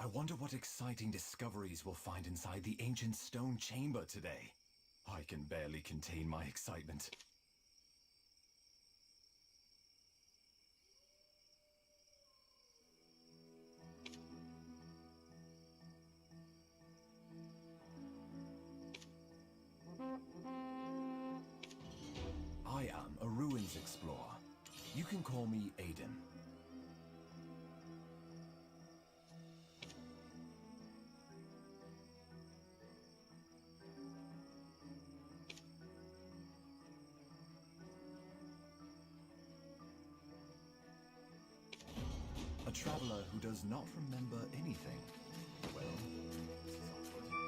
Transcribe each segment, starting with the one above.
I wonder what exciting discoveries we'll find inside the ancient stone chamber today. I can barely contain my excitement. I am a ruins explorer. You can call me Aiden. A traveler who does not remember anything. Well, this is awkward.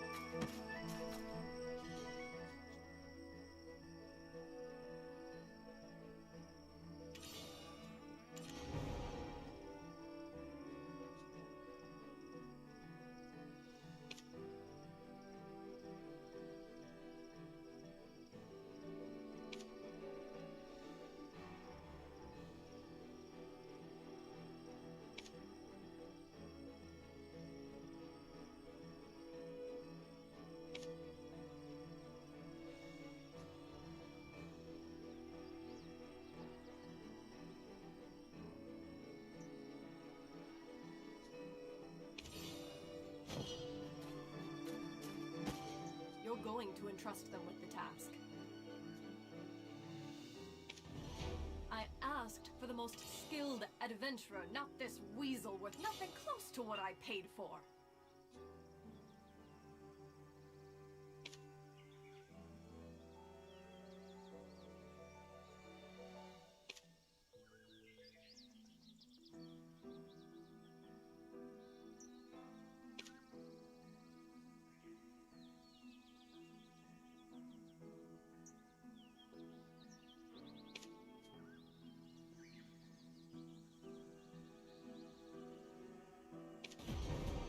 You're going to entrust them with the task. I asked for the most skilled adventurer, not this weasel worth nothing close to what I paid for.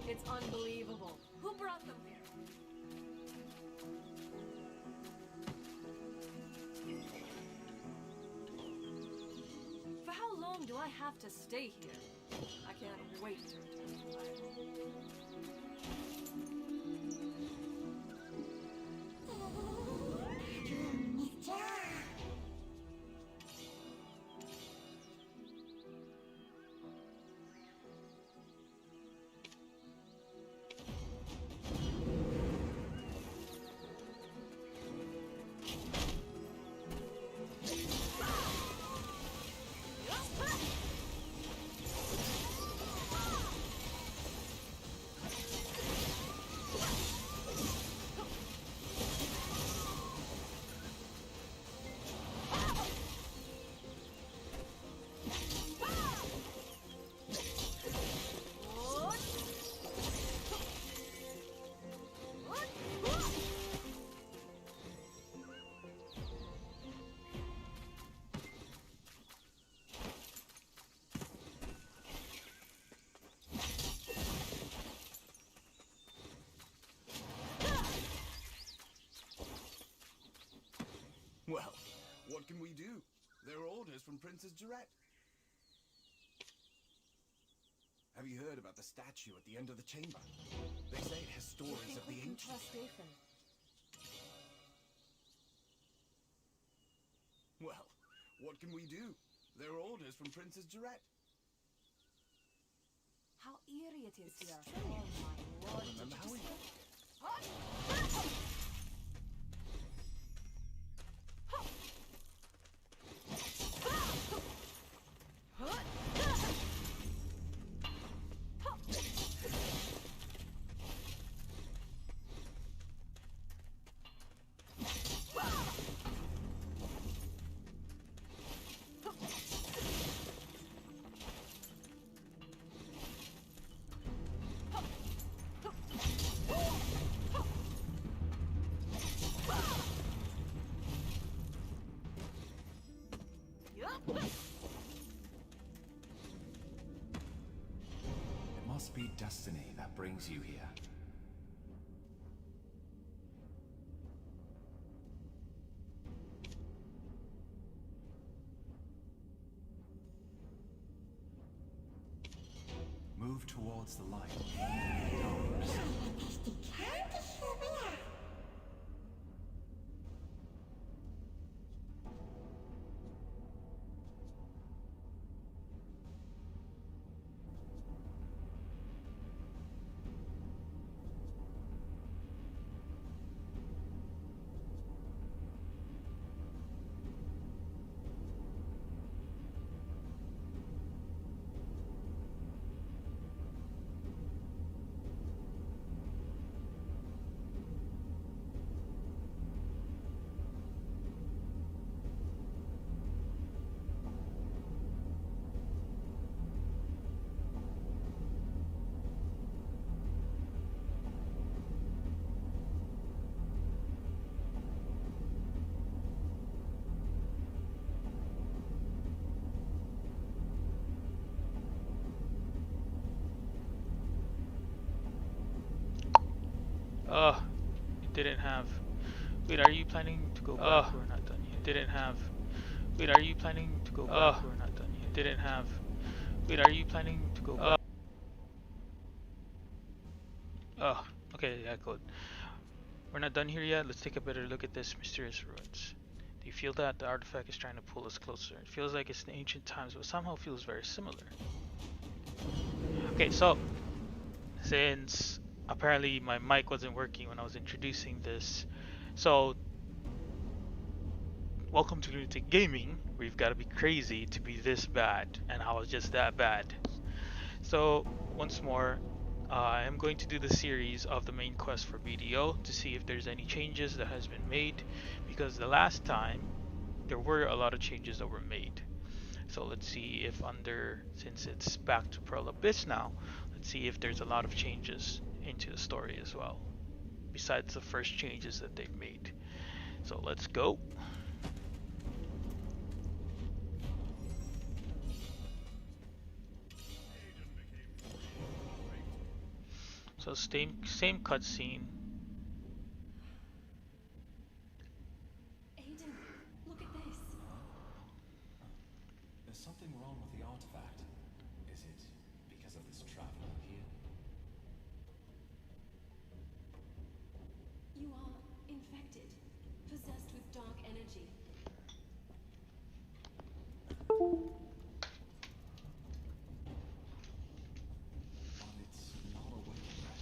It's unbelievable. Who brought them here? For how long do I have to stay here? I can't wait to return to my home. Well, what can we do? They're orders from Princess Jarette. Have you heard about the statue at the end of the chamber? They say it has stories of the ancients. Trust Dathan. Well, what can we do? They're orders from Princess Jarette. How eerie it is here. Oh my lord. Remember how we... It must be destiny that brings you here. Move towards the light. It didn't have. Wait, are you planning to go back? We're not done yet. Didn't have. Wait, are you planning to go back? We're not done yet. Didn't have. Wait, are you planning to go back? Okay, yeah, good. We're not done here yet. Let's take a better look at this mysterious ruins. Do you feel that the artifact is trying to pull us closer? It feels like it's in ancient times, but somehow feels very similar. Okay, so since apparently my mic wasn't working when I was introducing this, so welcome to Lunatic Gaming, where you've got to be crazy to be this bad, and I was just that bad. So once more, I am going to do the series of the main quest for BDO to see if there's any changes that has been made, because the last time there were a lot of changes that were made. So let's see if since it's back to Pearl Abyss now, let's see if there's a lot of changes into the story as well, besides the first changes that they've made. So let's go. So same cutscene. Aiden, look at this. There's something wrong with the artifact. Is it because of this traveler here? You are infected, possessed with dark energy. But it's not a weapon threat.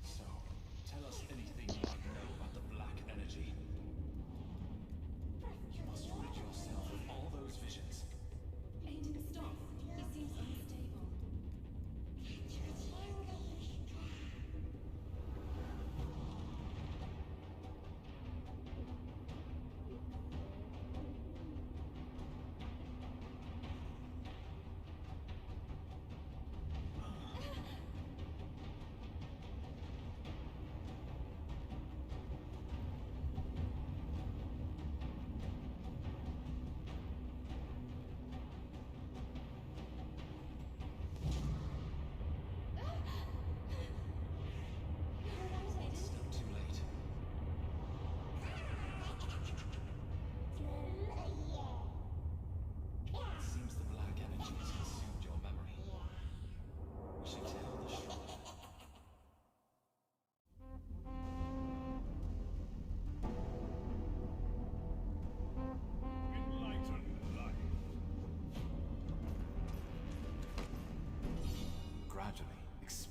So, tell us anything you might know about the black energy. You must rid yourself of all those visions. Aiden, stop. He seems unstable.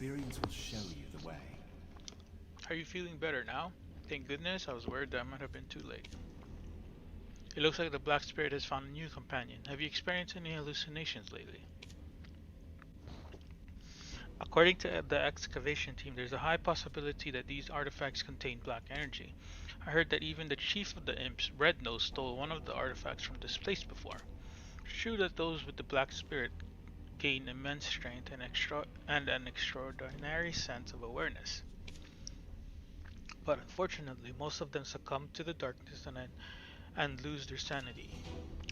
Experience will show you the way. Are you feeling better now? Thank goodness, I was worried that might have been too late. It looks like the Black Spirit has found a new companion. Have you experienced any hallucinations lately? According to the excavation team, there's a high possibility that these artifacts contain black energy. I heard that even the chief of the imps, Red Nose, stole one of the artifacts from this place before. It's true that those with the Black Spirit gain immense strength and an extraordinary sense of awareness. But unfortunately, most of them succumb to the darkness and lose their sanity.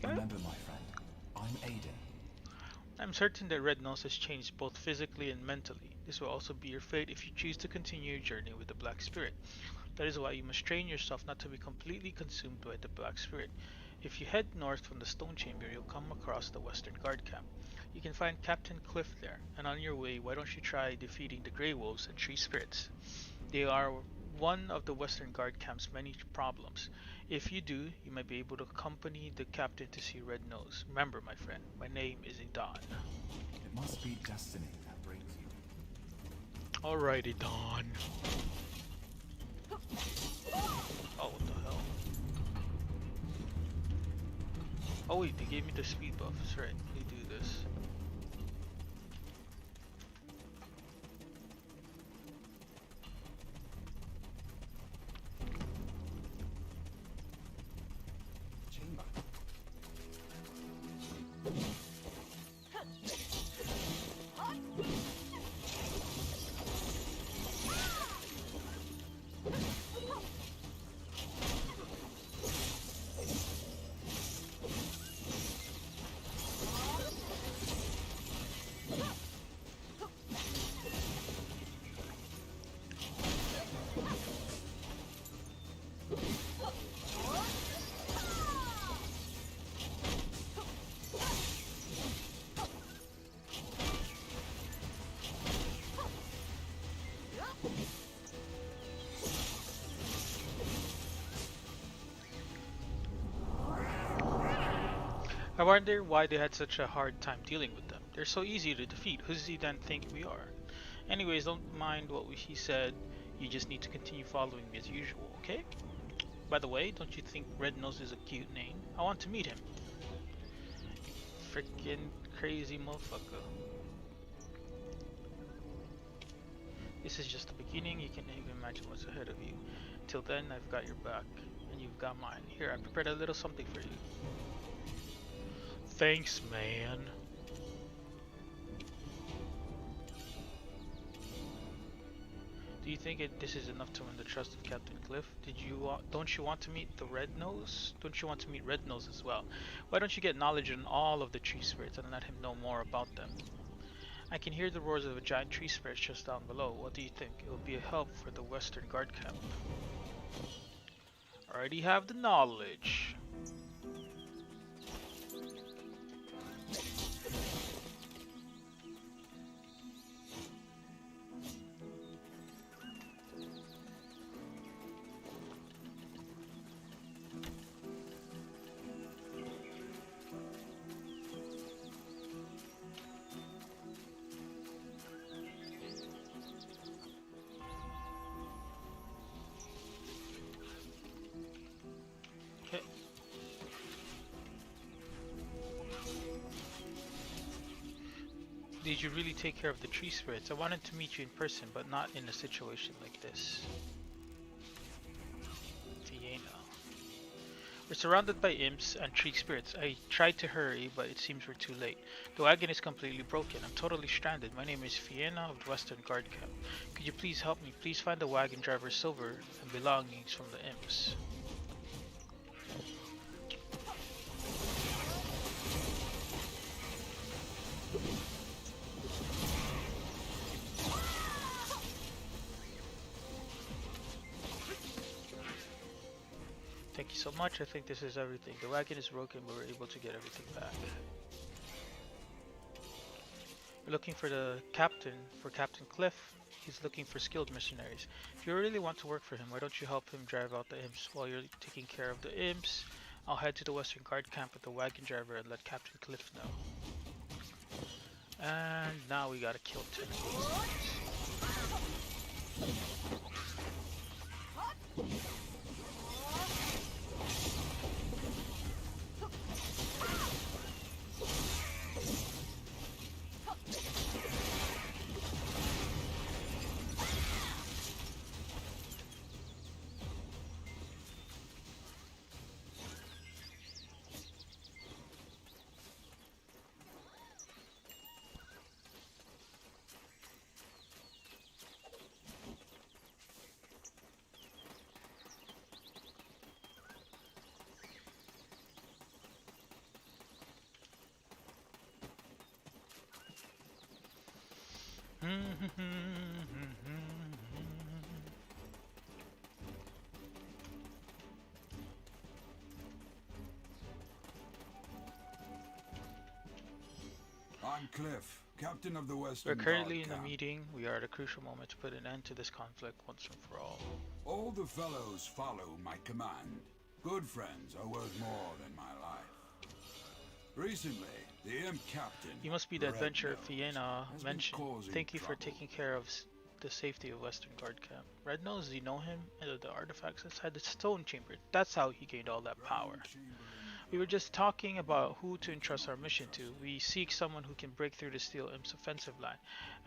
Remember, my friend, I'm Aiden. I'm certain that Red Nose has changed both physically and mentally. This will also be your fate if you choose to continue your journey with the Black Spirit. That is why you must train yourself not to be completely consumed by the Black Spirit. If you head north from the Stone Chamber, you'll come across the Western Guard Camp. You can find Captain Cliff there, and on your way, why don't you try defeating the Grey Wolves and Tree Spirits? They are one of the Western Guard Camp's many problems. If you do, you might be able to accompany the captain to see Red Nose. Remember, my friend, my name is Idon. It must be destiny that brings you. Alrighty, Don. Oh, what the hell? Oh wait, they gave me the speed buff. That's right, they do this. Chamber. I wonder why they had such a hard time dealing with them. They're so easy to defeat. Who does he then think we are? Anyways, don't mind what he said. You just need to continue following me as usual, okay? By the way, don't you think Red Nose is a cute name? I want to meet him. Freaking crazy motherfucker. This is just the beginning. You can't even imagine what's ahead of you. Till then, I've got your back, and you've got mine. Here, I prepared a little something for you. Thanks, man. Do you think this is enough to win the trust of Captain Cliff? Don't you want to meet the Red Nose? Don't you want to meet Red Nose as well? Why don't you get knowledge on all of the tree spirits and let him know more about them? I can hear the roars of a giant tree spirit just down below. What do you think? It will be a help for the Western Guard Camp. Already have the knowledge. Did you really take care of the tree spirits? I wanted to meet you in person, but not in a situation like this. Vienna. We're surrounded by imps and tree spirits. I tried to hurry, but it seems we're too late. The wagon is completely broken. I'm totally stranded. My name is Vienna of the Western Guard Camp. Could you please help me? Please find the wagon driver's silver and belongings from the imps. Thank you so much. I think this is everything. The wagon is broken, but we're able to get everything back. We're looking for the captain, for Captain Cliff. He's looking for skilled mercenaries. If you really want to work for him, why don't you help him drive out the imps? While you're taking care of the imps, I'll head to the Western Guard Camp with the wagon driver and let Captain Cliff know. And now we gotta kill 10 of these. I'm Cliff, captain of the We're Western currently Guard in a camp. meeting. We are at a crucial moment to put an end to this conflict once and for all. All the fellows follow my command. Good friends are worth more than my life. Recently, the imp captain... You must be the Red adventurer Nose, Fiena has been mentioned. causing Thank you for trouble. taking care of the safety of Western Guard Camp. Red Nose, do you know him? And the artifacts inside the stone chamber. That's how he gained all that power. We were just talking about who to entrust our mission to. We seek someone who can break through the Steel Imp's offensive line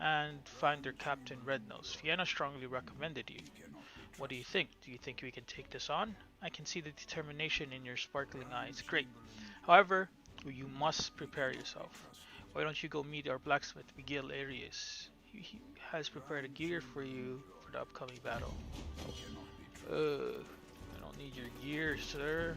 and find their captain, Red Nose. Fiena strongly recommended you. What do you think? Do you think we can take this on? I can see the determination in your sparkling eyes. Great. However, you must prepare yourself. Why don't you go meet our blacksmith, Miguel Arias? He has prepared a gear for you for the upcoming battle. I don't need your gear, sir.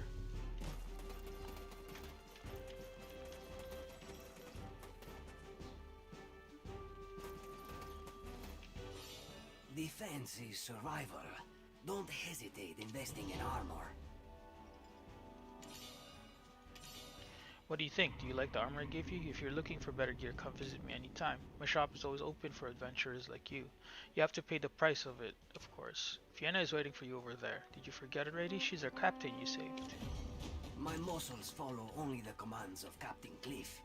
Defense is survival. Don't hesitate investing in armor. What do you think? Do you like the armor I gave you? If you're looking for better gear, come visit me anytime. My shop is always open for adventurers like you. You have to pay the price of it, of course. Fiena is waiting for you over there. Did you forget already? She's our captain you saved. My muscles follow only the commands of Captain Cliff.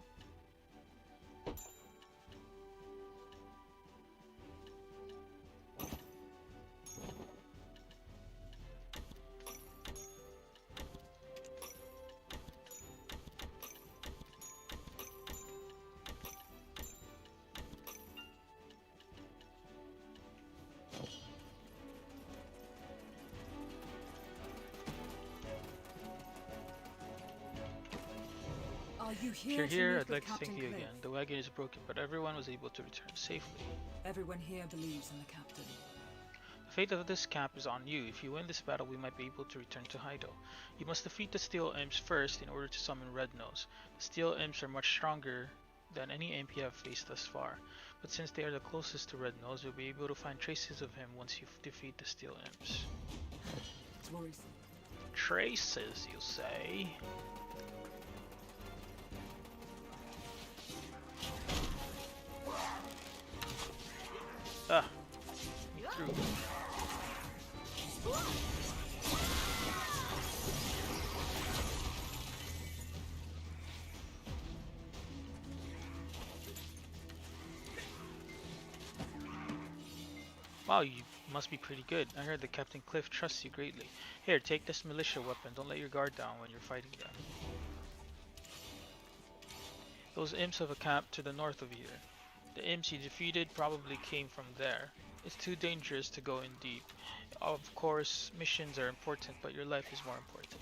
Are you If here you're to here, meet I'd with like to Captain thank you Cliff? again. The wagon is broken, but everyone was able to return safely. Everyone here believes in the captain. The fate of this camp is on you. If you win this battle, we might be able to return to Hydo. You must defeat the Steel Imps first in order to summon Red Nose. The Steel Imps are much stronger than any imp you have faced thus far. But since they are the closest to Red Nose, you'll be able to find traces of him once you defeat the Steel Imps. It's worrisome. Traces, you say? Ah, me through. Wow, you must be pretty good. I heard that Captain Cliff trusts you greatly. Here, take this militia weapon. Don't let your guard down when you're fighting them. Those imps have a camp to the north of here. The imps you defeated probably came from there. It's too dangerous to go in deep. Of course, missions are important, but your life is more important.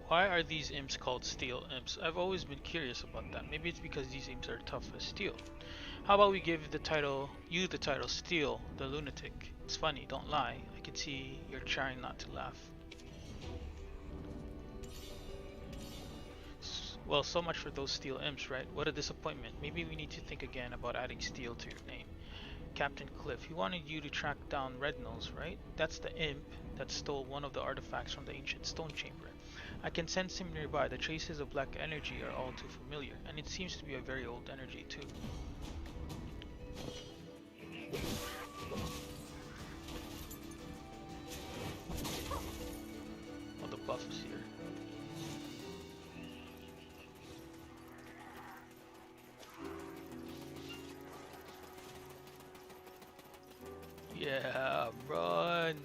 Why are these imps called steel imps? I've always been curious about that. Maybe it's because these imps are tough as steel. How about we give the title Steel the Lunatic? It's funny, don't lie. I can see you're trying not to laugh. Well, so much for those steel imps, right? What a disappointment. Maybe we need to think again about adding steel to your name. Captain Cliff, he wanted you to track down Red Nose, right? That's the imp that stole one of the artifacts from the ancient stone chamber. I can sense him nearby. The traces of black energy are all too familiar, and it seems to be a very old energy too. Oh, the buff is here. Yeah, run!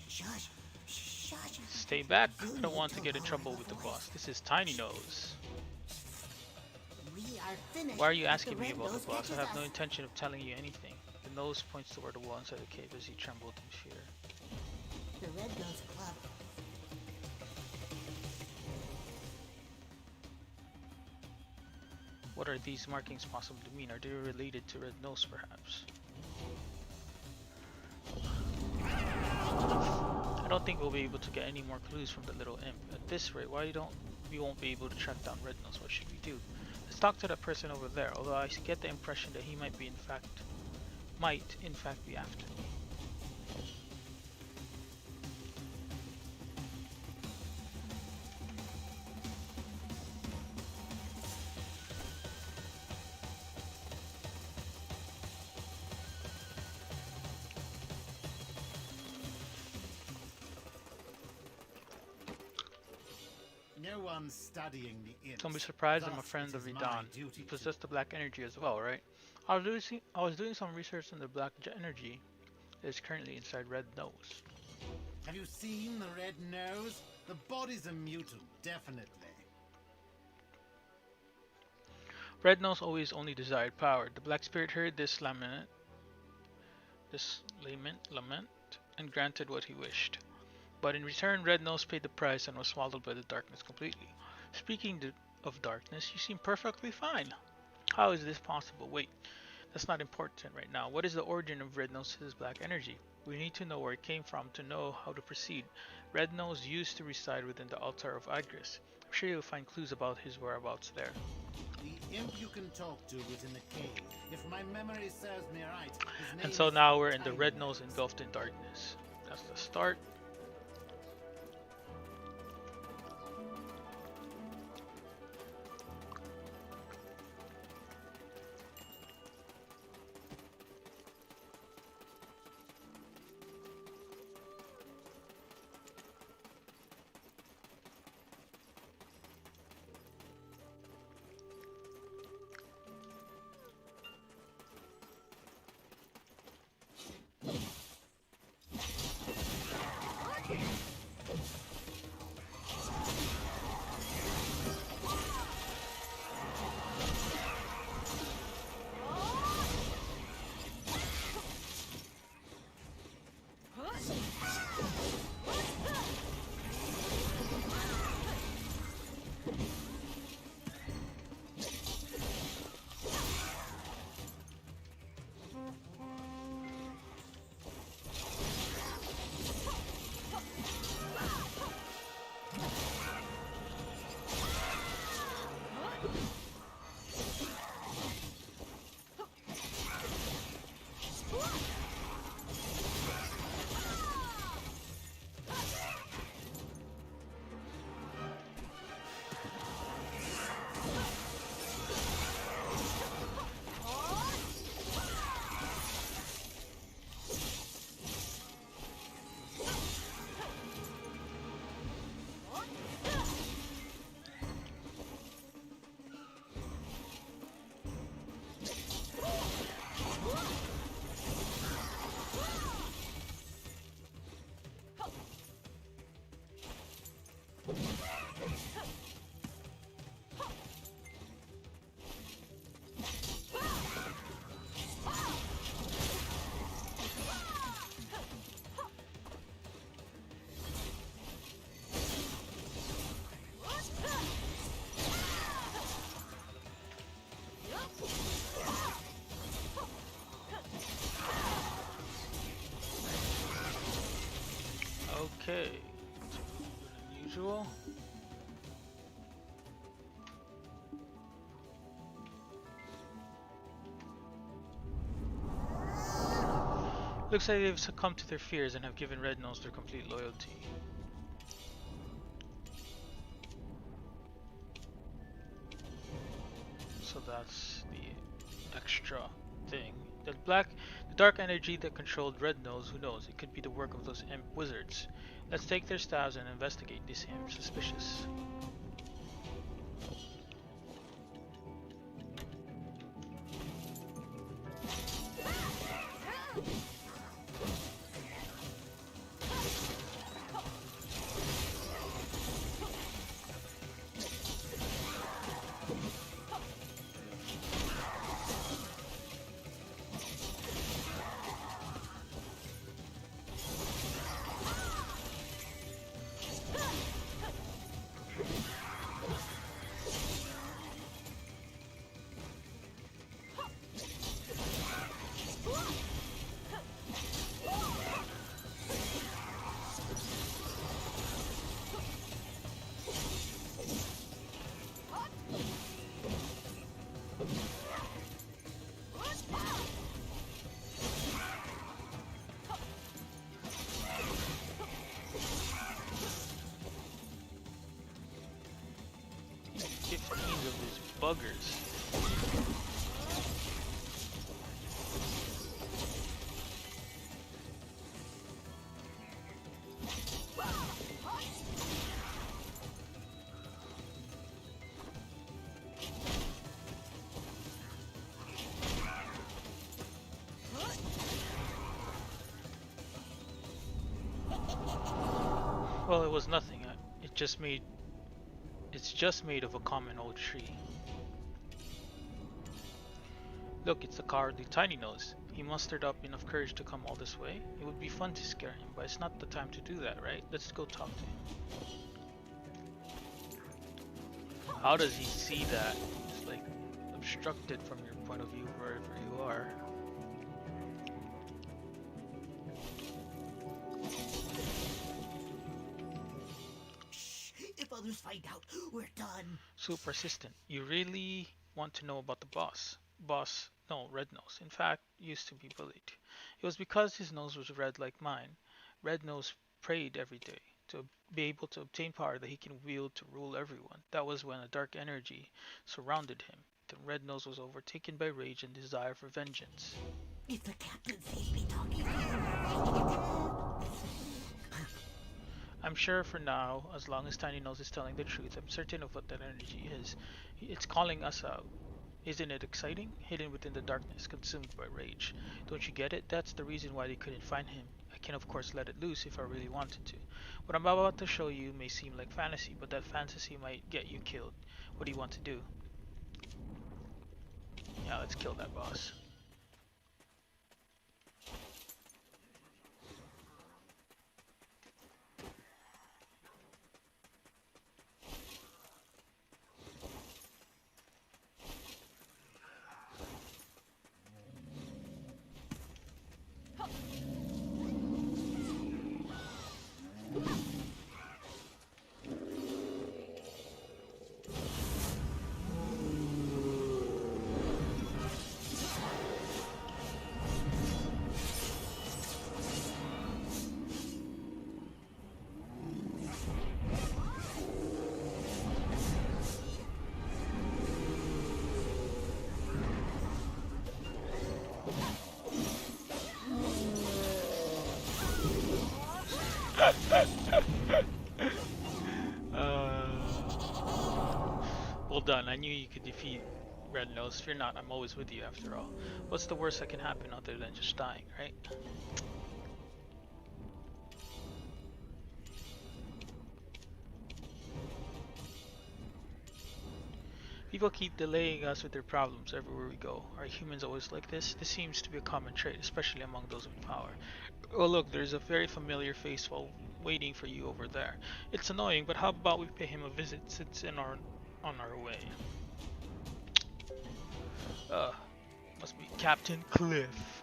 Shush. Shush. Stay back. I don't want to get in trouble with the boss. This is Tiny Nose. We are finished. Why are you if asking the me Red about Nose the boss? I catches have no us. intention of telling you anything. The nose points toward the wall inside the cave as he trembled in fear. The Red Nose Club. What are these markings possibly mean? Are they related to Red Nose, perhaps? I don't think we'll be able to get any more clues from the little imp. At this rate, we won't be able to track down Red Nose? What should we do? Let's talk to that person over there, although I get the impression that he might in fact be after me. No one's studying the imps. Don't be surprised, I'm a Thus, friend it of is my Ridan. duty You to- possess the black energy as well, right? I was doing some research on the black energy that is currently inside Red Nose. Have you seen the Red Nose? The body's a mutant, definitely. Red Nose always only desired power. The Black Spirit heard this lament, and granted what he wished. But in return, Red Nose paid the price and was swallowed by the darkness completely. Speaking of darkness, you seem perfectly fine. How is this possible? Wait, that's not important right now. What is the origin of Red Nose's black energy? We need to know where it came from to know how to proceed. Red Nose used to reside within the altar of Idris. I'm sure you'll find clues about his whereabouts there. The imp you can talk to is in the cave. If my memory serves me right, his name And so is now we're in the Tiny Red Nose. Nose engulfed in darkness. That's the start. Okay, something unusual. Looks like they've succumbed to their fears and have given Red Nose their complete loyalty. So that's the extra thing. The dark energy that controlled Red Nose, who knows, it could be the work of those imp wizards. Let's take their staves and investigate. They seem suspicious. Of these buggers. Well, it was nothing. It's just made of a common old tree. Look, it's the cowardly Tiny Nose. He mustered up enough courage to come all this way. It would be fun to scare him, but it's not the time to do that, right? Let's go talk to him. How does he see that? It's like obstructed from your point of view wherever you are. If others find out, we're done. So persistent. You really want to know about the boss? No, Red Nose. In fact, used to be bullied. It was because his nose was red like mine. Red Nose prayed every day to be able to obtain power that he can wield to rule everyone. That was when a dark energy surrounded him. Then Red Nose was overtaken by rage and desire for vengeance. If the captain sees me talking to you, I'm sure for now, as long as Tiny Nose is telling the truth, I'm certain of what that energy is. It's calling us out. Isn't it exciting? Hidden within the darkness, consumed by rage. Don't you get it? That's the reason why they couldn't find him. I can of course let it loose if I really wanted to. What I'm about to show you may seem like fantasy, but that fantasy might get you killed. What do you want to do? Yeah, let's kill that boss. Well done. I knew you could defeat Red Nose. Fear not, I'm always with you after all. What's the worst that can happen other than just dying, right? People keep delaying us with their problems everywhere we go. Are humans always like this? This seems to be a common trait, especially among those with power. Oh look, there's a very familiar face while waiting for you over there. It's annoying, but how about we pay him a visit since on our way. Must be Captain Cliff.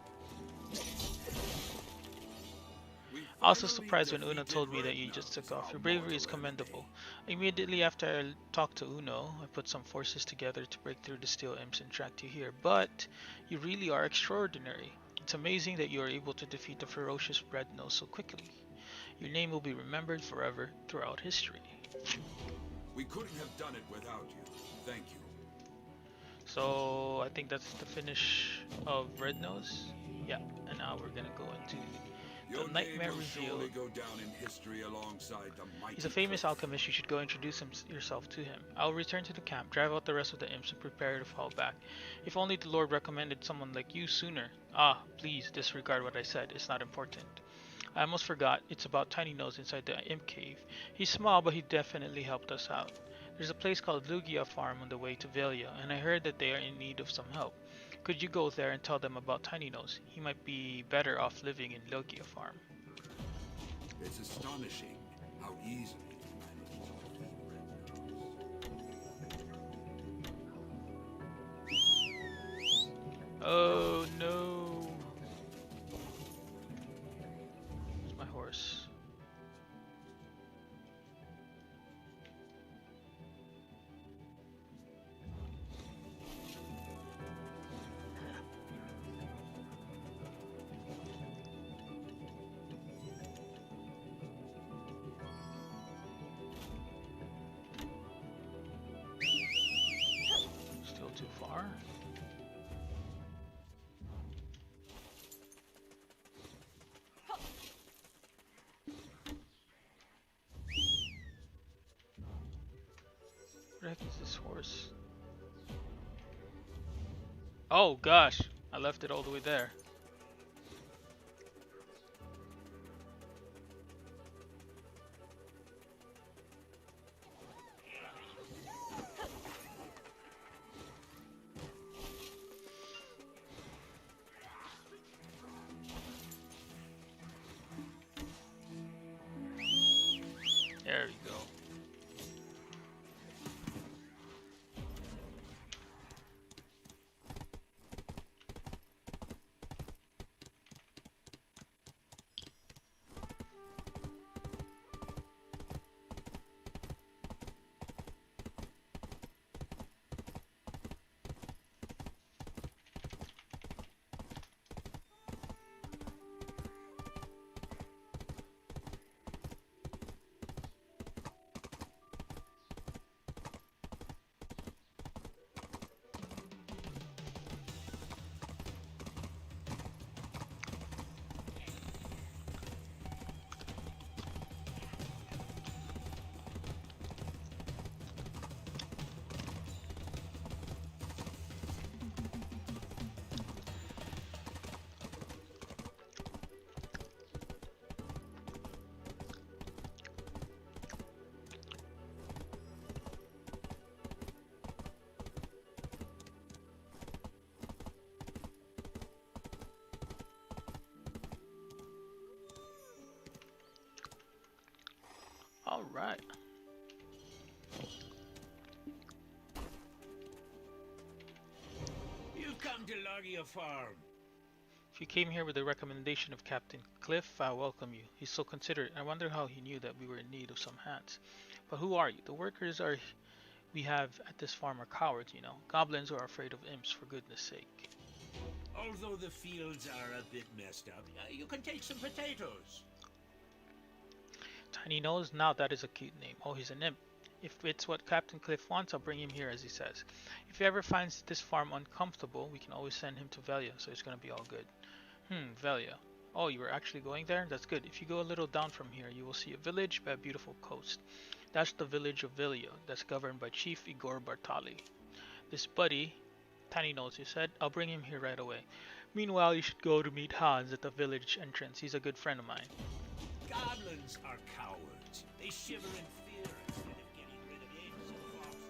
I was also surprised when Uno told me that you just took off. Your bravery is commendable. Immediately after I talked to Uno, I put some forces together to break through the steel imps and track you here. But you really are extraordinary. It's amazing that you are able to defeat the ferocious Red Nose so quickly. Your name will be remembered forever throughout history. We couldn't have done it without you. Thank you. So I think that's the finish of Red Nose. Yeah, and now we're gonna go into Your the Nightmare name will Reveal. surely go down in history alongside the mighty He's a famous Cliff. alchemist. You should go introduce yourself to him. I'll return to the camp, drive out the rest of the imps, and prepare to fall back. If only the Lord recommended someone like you sooner. Ah, please disregard what I said. It's not important. I almost forgot. It's about Tiny Nose inside the imp cave. He's small, but he definitely helped us out. There's a place called Lugia Farm on the way to Velia, and I heard that they are in need of some help. Could you go there and tell them about Tiny Nose? He might be better off living in Lugia Farm. It's astonishing how easily you manage. Oh no! Where's my horse? Still too far? Where the heck is this horse? Oh gosh, I left it all the way there. There we go. All right. You've come to Logia Farm. If you came here with the recommendation of Captain Cliff, I welcome you. He's so considerate. I wonder how he knew that we were in need of some hands. But who are you? The workers we have at this farm are cowards, you know. Goblins who are afraid of imps, for goodness sake. Although the fields are a bit messed up, you can take some potatoes. Tiny Nose? Now that is a cute name. Oh, he's an imp. If it's what Captain Cliff wants, I'll bring him here as he says. If he ever finds this farm uncomfortable, we can always send him to Velia, so it's gonna be all good. Velia. Oh, you were actually going there? That's good. If you go a little down from here, you will see a village by a beautiful coast. That's the village of Velia, that's governed by Chief Igor Bartali. This buddy, Tiny Nose, you said? I'll bring him here right away. Meanwhile, you should go to meet Hans at the village entrance. He's a good friend of mine. Goblins are cowards. They shiver in fear instead of getting rid of imps and foxes.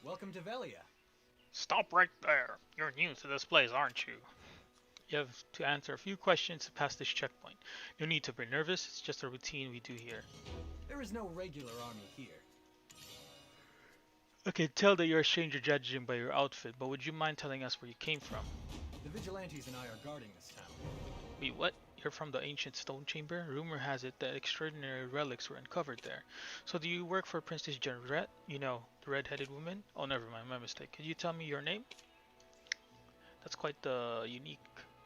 Welcome to Velia. Stop right there. You're new to this place, aren't you? You have to answer a few questions to pass this checkpoint. No need to be nervous, it's just a routine we do here. There is no regular army here. I can tell that you're a stranger judging by your outfit, but would you mind telling us where you came from? The vigilantes and I are guarding this town. Wait, what? You're from the ancient stone chamber? Rumor has it that extraordinary relics were uncovered there. So do you work for Princess Jenret? You know, the red-headed woman? Oh, never mind, my mistake. Could you tell me your name? That's quite the unique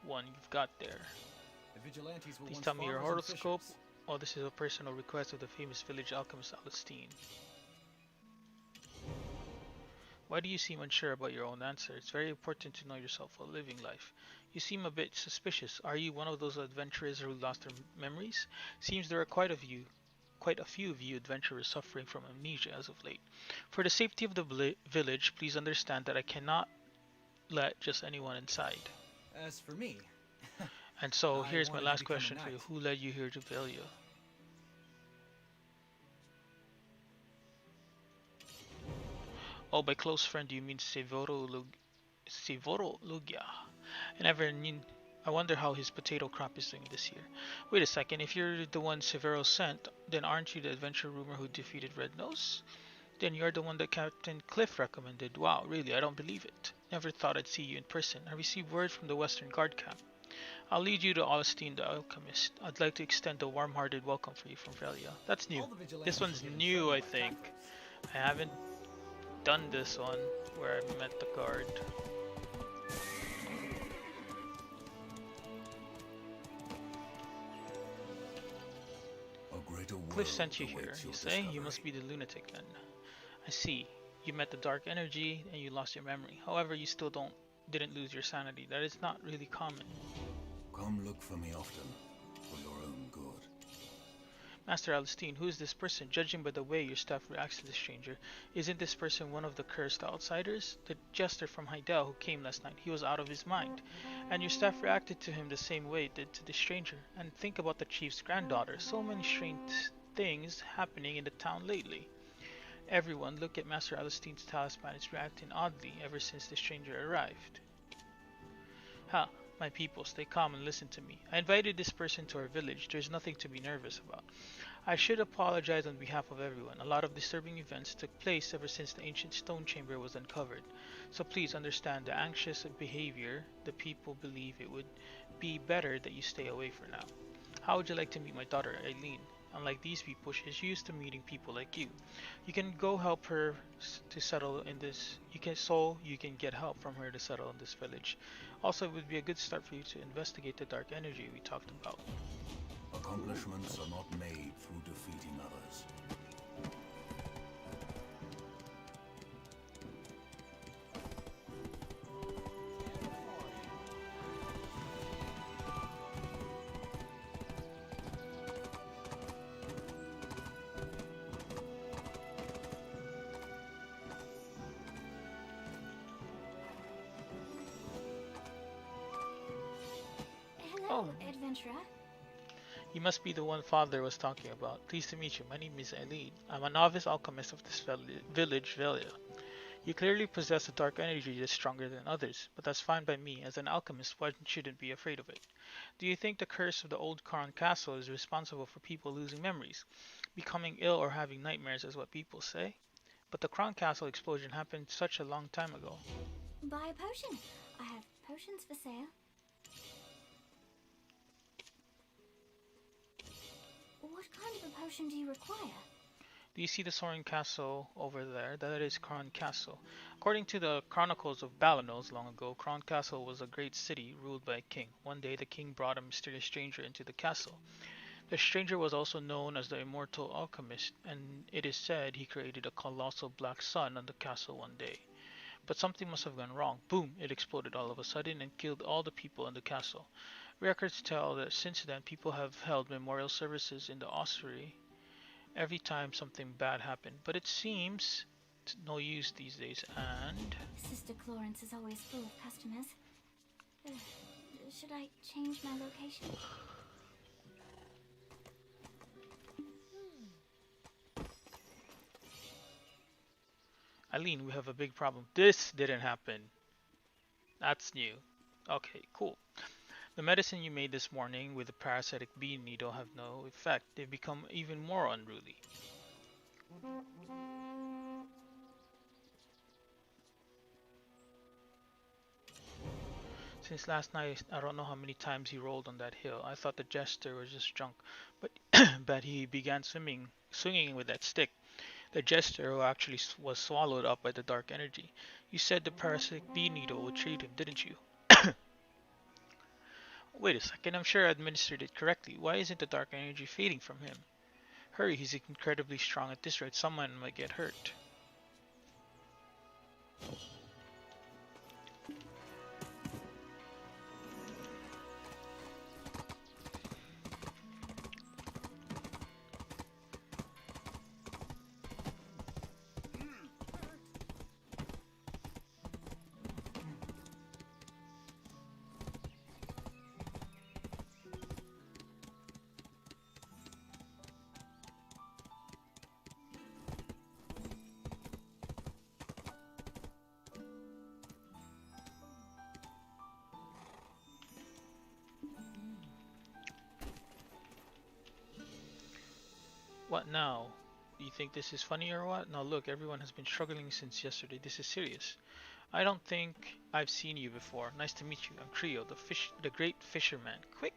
one you've got there. The vigilantes were Please once tell me your farmers and horoscope. fishers. Oh, this is a personal request of the famous village alchemist Alistine. Why do you seem unsure about your own answer? It's very important to know yourself while living life. You seem a bit suspicious. Are you one of those adventurers who lost their memories? Seems there are quite a few of you adventurers suffering from amnesia as of late. For the safety of the village, please understand that I cannot let just anyone inside. As for me, And so, I here's my wanted to last become a question for you. knight. Who led you here to Velia? Oh, by close friend, you mean Sevoro Lugia. I wonder how his potato crop is doing this year. Wait a second, if you're the one Severo sent, then aren't you the adventure rumor who defeated Red Nose? Then you're the one that Captain Cliff recommended. Wow, really, I don't believe it. Never thought I'd see you in person. I received word from the Western Guard camp. I'll lead you to Alistine the Alchemist. I'd like to extend a warm-hearted welcome for you from Velia. That's new. all the vigilantes This one's were given new, training I by think. captains. I haven't done this one where I met the guard. A greater Cliff world sent you here, awaits you your say? You discovery. must be the lunatic then. I see. You met the dark energy and you lost your memory. However, you still didn't lose your sanity. That is not really common. Come look for me often, for your own good. Master Alistine, who is this person? Judging by the way your staff reacts to the stranger, isn't this person one of the cursed outsiders? The jester from Heidel who came last night, he was out of his mind. And your staff reacted to him the same way it did to the stranger. And think about the chief's granddaughter. So many strange things happening in the town lately. Everyone, look at Master Alistine's talisman. It's reacting oddly ever since the stranger arrived. Ha! My people, stay calm and listen to me. I invited this person to our village. There's nothing to be nervous about. I should apologize on behalf of everyone. A lot of disturbing events took place ever since the ancient stone chamber was uncovered. So please understand the anxious behavior. The people believe it would be better that you stay away for now. How would you like to meet my daughter, Eileen? Unlike these people, she's used to meeting people like you. You can go help her to settle in this. You can get help from her to settle in this village. Also, it would be a good start for you to investigate the dark energy we talked about. Accomplishments are not made through defeating others. Hello, adventurer. You must be the one Father was talking about. Pleased to meet you. My name is Eileen. I'm a novice alchemist of this village, Velia. You clearly possess a dark energy that's stronger than others, but that's fine by me. As an alchemist, one shouldn't be afraid of it. Do you think the curse of the old Cron castle is responsible for people losing memories, becoming ill, or having nightmares, as what people say? But the Cron castle explosion happened such a long time ago. Buy a potion. I have potions for sale. What kind of a potion do you require? Do you see the soaring castle over there? That is Cron Castle. According to the chronicles of Balanos long ago, Cron Castle was a great city ruled by a king. One day the king brought a mysterious stranger into the castle. The stranger was also known as the Immortal Alchemist, and it is said he created a colossal black sun on the castle one day. But something must have gone wrong. Boom! It exploded all of a sudden and killed all the people in the castle. Records tell that since then people have held memorial services in the ossuary every time something bad happened, but it seems no use these days. And Sister Florence is always full of customers. Should I change my location? Eileen, we have a big problem. This didn't happen. That's new. Okay, cool. The medicine you made this morning with the parasitic bee needle have no effect. They've become even more unruly. Since last night, I don't know how many times he rolled on that hill. I thought the jester was just drunk, but but he began swinging with that stick. The jester who actually was swallowed up by the dark energy. You said the parasitic bee needle would treat him, didn't you? Wait a second, I'm sure I administered it correctly. Why isn't the dark energy fading from him? Hurry, he's incredibly strong. At this rate, someone might get hurt. What now? Do you think this is funny or what? Now look, everyone has been struggling since yesterday. This is serious. I don't think I've seen you before. Nice to meet you. I'm Creo, the great fisherman. Quick!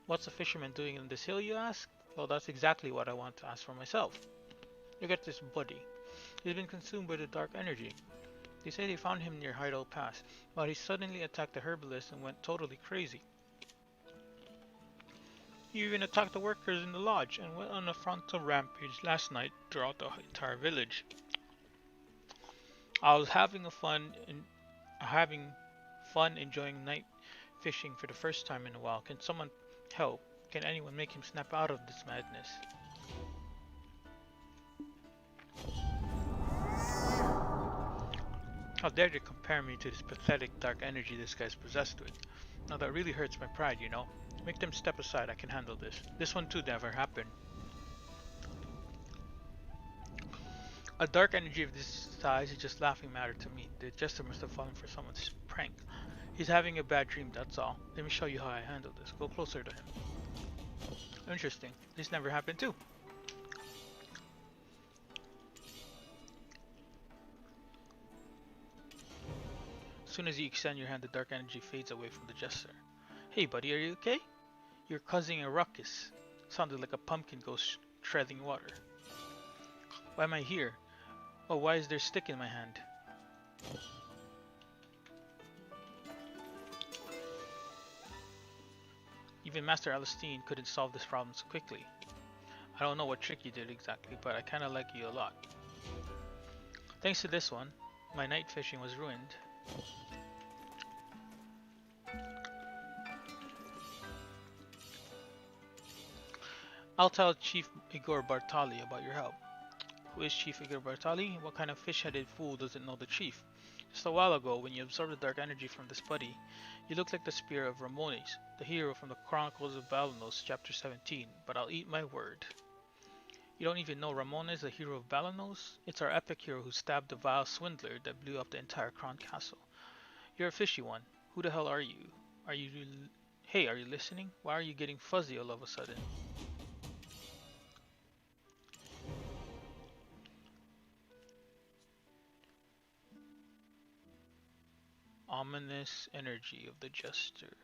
What's a fisherman doing on this hill, you ask? Well, that's exactly what I want to ask for myself. Look at this buddy. He's been consumed by the dark energy. They say they found him near Hydel Pass, but he suddenly attacked the herbalist and went totally crazy. He even attacked the workers in the lodge and went on a frontal rampage last night throughout the entire village. I was having fun enjoying night fishing for the first time in a while. Can someone help? Can anyone make him snap out of this madness? How dare you compare me to this pathetic dark energy this guy's possessed with? Now that really hurts my pride, you know. Make them step aside, I can handle this. This one too never happened. A dark energy of this size is just laughing matter to me. The jester must have fallen for someone's prank. He's having a bad dream, that's all. Let me show you how I handle this. Go closer to him. Interesting. This never happened too. As soon as you extend your hand, the dark energy fades away from the jester. Hey buddy, are you okay? You're causing a ruckus. Sounded like a pumpkin ghost treading water. Why am I here? Oh, why is there a stick in my hand? Even Master Alistine couldn't solve this problem so quickly. I don't know what trick you did exactly, but I kinda like you a lot. Thanks to this one, my night fishing was ruined. I'll tell Chief Igor Bartali about your help. Who is Chief Igor Bartali? What kind of fish-headed fool doesn't know the chief? Just a while ago, when you absorbed the dark energy from this buddy, you looked like the spear of Ramones, the hero from the Chronicles of Balanos, chapter 17, but I'll eat my word. You don't even know Ramones, the hero of Balanos? It's our epic hero who stabbed the vile swindler that blew up the entire Cron castle. You're a fishy one. Who the hell are you? Hey, are you listening? Why are you getting fuzzy all of a sudden? Ominous energy of the jester.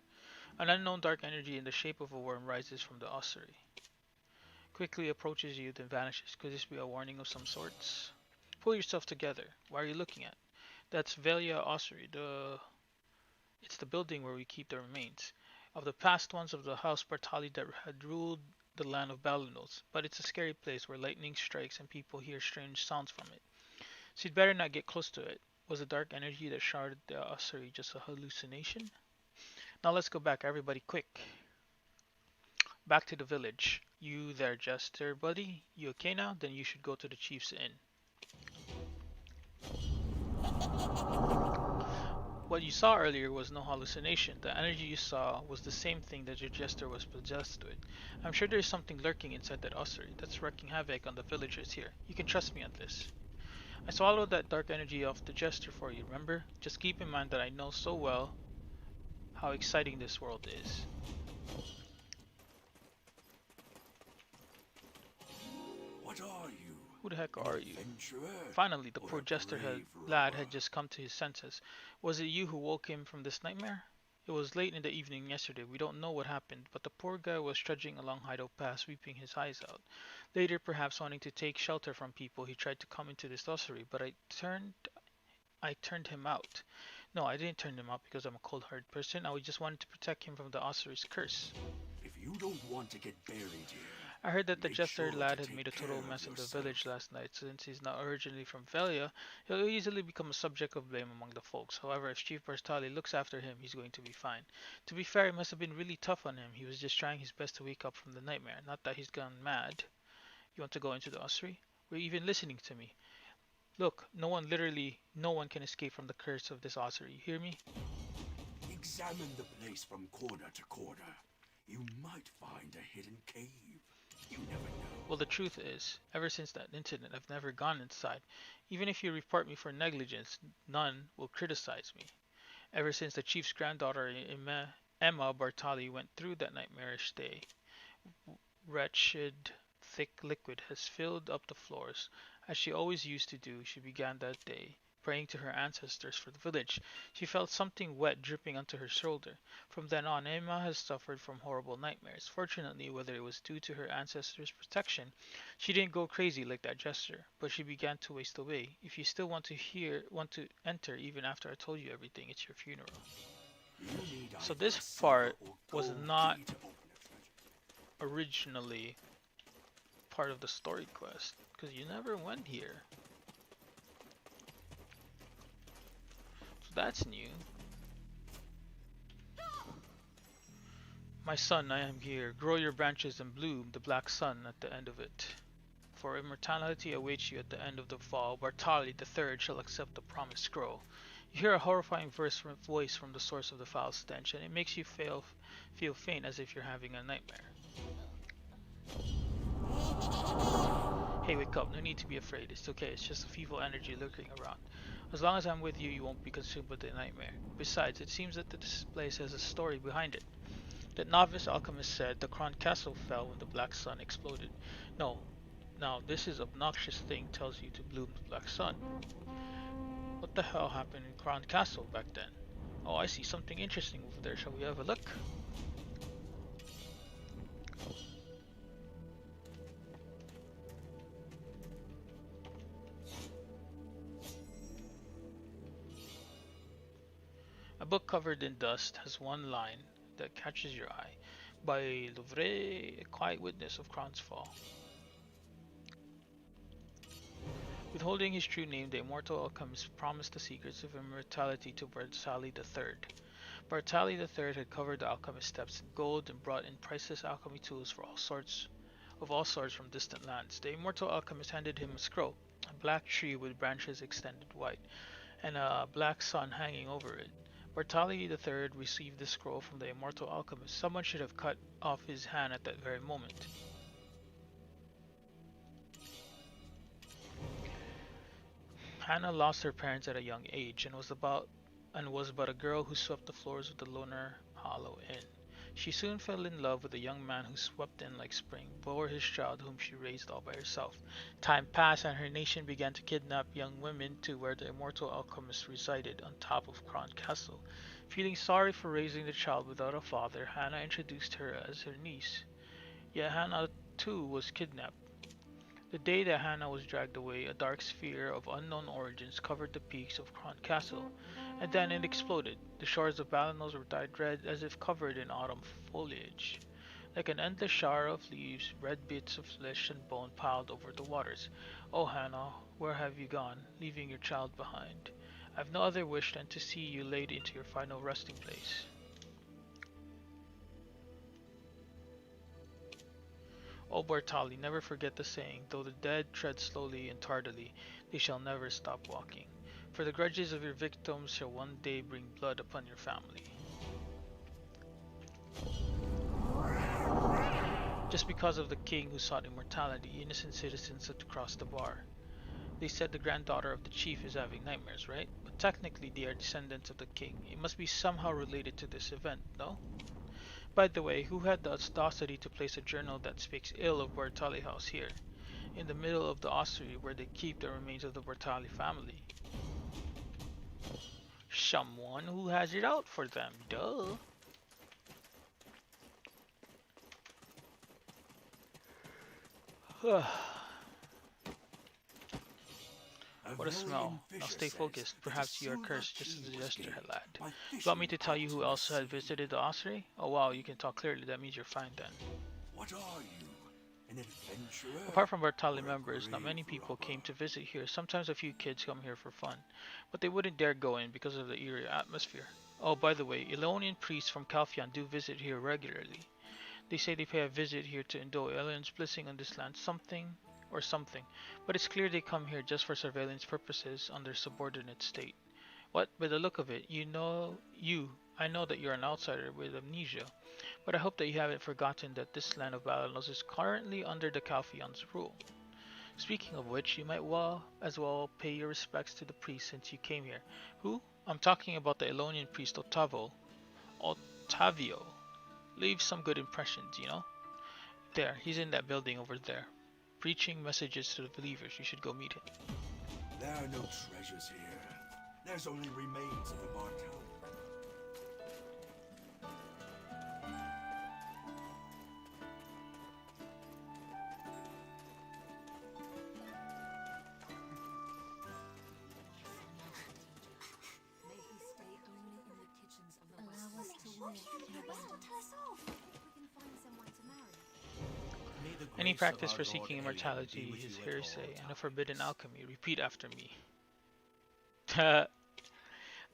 An unknown dark energy in the shape of a worm rises from the ossuary. Quickly approaches you, then vanishes. Could this be a warning of some sorts? Pull yourself together. What are you looking at? That's Velia Ossuary. It's the building where we keep the remains of the past ones of the House Bartali that had ruled the land of Balanos. But it's a scary place where lightning strikes and people hear strange sounds from it. So you'd better not get close to it. Was the dark energy that sharded the ossuary just a hallucination? Now let's go back, everybody, quick. Back to the village. You there, jester buddy? You okay now? Then you should go to the chief's inn. What you saw earlier was no hallucination. The energy you saw was the same thing that your jester was possessed with. I'm sure there's something lurking inside that ossuary that's wreaking havoc on the villagers here. You can trust me on this. I swallowed that dark energy off the jester for you, remember? Just keep in mind that I know so well how exciting this world is. What are you? Who the heck An are you? adventurer? Finally, the Or poor a jester brave lad robber? had just come to his senses. Was it you who woke him from this nightmare? It was late in the evening yesterday. We don't know what happened, but the poor guy was trudging along Hydo Pass, weeping his eyes out. Later, perhaps wanting to take shelter from people, he tried to come into this ossuary, but I turned him out. No, I didn't turn him out because I'm a cold-hearted person. I just wanted to protect him from the ossuary's curse. If you don't want to get buried here, I heard that the make jester sure lad to had made a take total care mess of of the yourself. village last night. Since he's not originally from Velia, he'll easily become a subject of blame among the folks. However, if Chief Bartali looks after him, he's going to be fine. To be fair, it must have been really tough on him. He was just trying his best to wake up from the nightmare. Not that he's gone mad. You want to go into the ossuary? Were you even listening to me? Look, literally no one can escape from the curse of this ossuary. You hear me? Examine the place from corner to corner. You might find a hidden cave. You never know. Well, the truth is, ever since that incident, I've never gone inside. Even if you report me for negligence, none will criticize me. Ever since the chief's granddaughter, Emma Bartali, went through that nightmarish day, wretched, thick liquid has filled up the floors. As she always used to do, she began that day, praying to her ancestors for the village. She felt something wet dripping onto her shoulder. From then on, Emma has suffered from horrible nightmares. Fortunately, whether it was due to her ancestors' protection, she didn't go crazy like that jester, but she began to waste away. If you still want to enter even after I told you everything, it's your funeral. You need So either this a silver part or was gold not key to open a treasure. originally part of the story quest, because you never went here. So that's new. My son, I am here. Grow your branches and bloom the black sun at the end of it. For immortality awaits you at the end of the fall. Bartali III shall accept the promised scroll. You hear a horrifying voice from the source of the foul stench, and it makes you feel faint as if you're having a nightmare. Hey, wake up. No need to be afraid. It's okay. It's just a evil energy lurking around. As long as I'm with you, you won't be consumed by the nightmare. Besides, it seems that this place has a story behind it. The novice alchemist said the Cron castle fell when the black sun exploded. No. Now, this is obnoxious thing tells you to bloom the black sun. What the hell happened in Cron castle back then? Oh, I see something interesting over there. Shall we have a look? A book covered in dust has one line that catches your eye. By Louvre, a quiet witness of Cron's fall. Withholding his true name, the immortal alchemist promised the secrets of immortality to Bartali III. Bartali III had covered the alchemist's steps in gold and brought in priceless alchemy tools for all sorts from distant lands. The immortal alchemist handed him a scroll, a black tree with branches extended wide, and a black sun hanging over it. Bartali III received the scroll from the immortal alchemist. Someone should have cut off his hand at that very moment. Hannah lost her parents at a young age and was but a girl who swept the floors of the Loner Hollow Inn. She soon fell in love with a young man who swept in like spring, bore his child whom she raised all by herself. Time passed and her nation began to kidnap young women to where the immortal alchemist resided on top of Cron Castle. Feeling sorry for raising the child without a father, Hannah introduced her as her niece. Yet Hannah too was kidnapped. The day that Hannah was dragged away, a dark sphere of unknown origins covered the peaks of Cron Castle, and then it exploded. The shores of Balanos were dyed red as if covered in autumn foliage. Like an endless shower of leaves, red bits of flesh and bone piled over the waters. Oh Hannah, where have you gone, leaving your child behind? I've no other wish than to see you laid into your final resting place. O Bartali, never forget the saying, though the dead tread slowly and tardily, they shall never stop walking. For the grudges of your victims shall one day bring blood upon your family. Just because of the king who sought immortality, innocent citizens had to cross the bar. They said the granddaughter of the chief is having nightmares, right? But technically they are descendants of the king. It must be somehow related to this event, no? By the way, who had the audacity to place a journal that speaks ill of Bartali House here, in the middle of the ossuary where they keep the remains of the Bartali family? Someone who has it out for them, duh. What a smell. Now stay focused. Perhaps you are cursed just as the jester had lagged. You want me to tell you who else had visited the ossuary? Oh wow, you can talk clearly. That means you're fine then. What are you? An adventurer? Apart from Bartali Or a members, not many grave people robber? came to visit here. Sometimes a few kids come here for fun, but they wouldn't dare go in because of the eerie atmosphere. Oh, by the way, Elonian priests from Calphion do visit here regularly. They say they pay a visit here to endow aliens blessing on this land something, but it's clear they come here just for surveillance purposes on their subordinate state. What? By the look of it, I know that you're an outsider with amnesia, but I hope that you haven't forgotten that this land of Balanos is currently under the Calphion's rule. Speaking of which, you might as well pay your respects to the priest since you came here. Who? I'm talking about the Elonian priest Otavio. Leave some good impressions, you know? There, he's in that building over there, preaching messages to the believers. You should go meet him. There are no treasures here. There's only remains of the Bartel. May he stay only in the kitchens of the Allow us to live together. Tell us off. We can find someone to marry. Any practice for seeking immortality is hearsay and a forbidden alchemy. Repeat after me.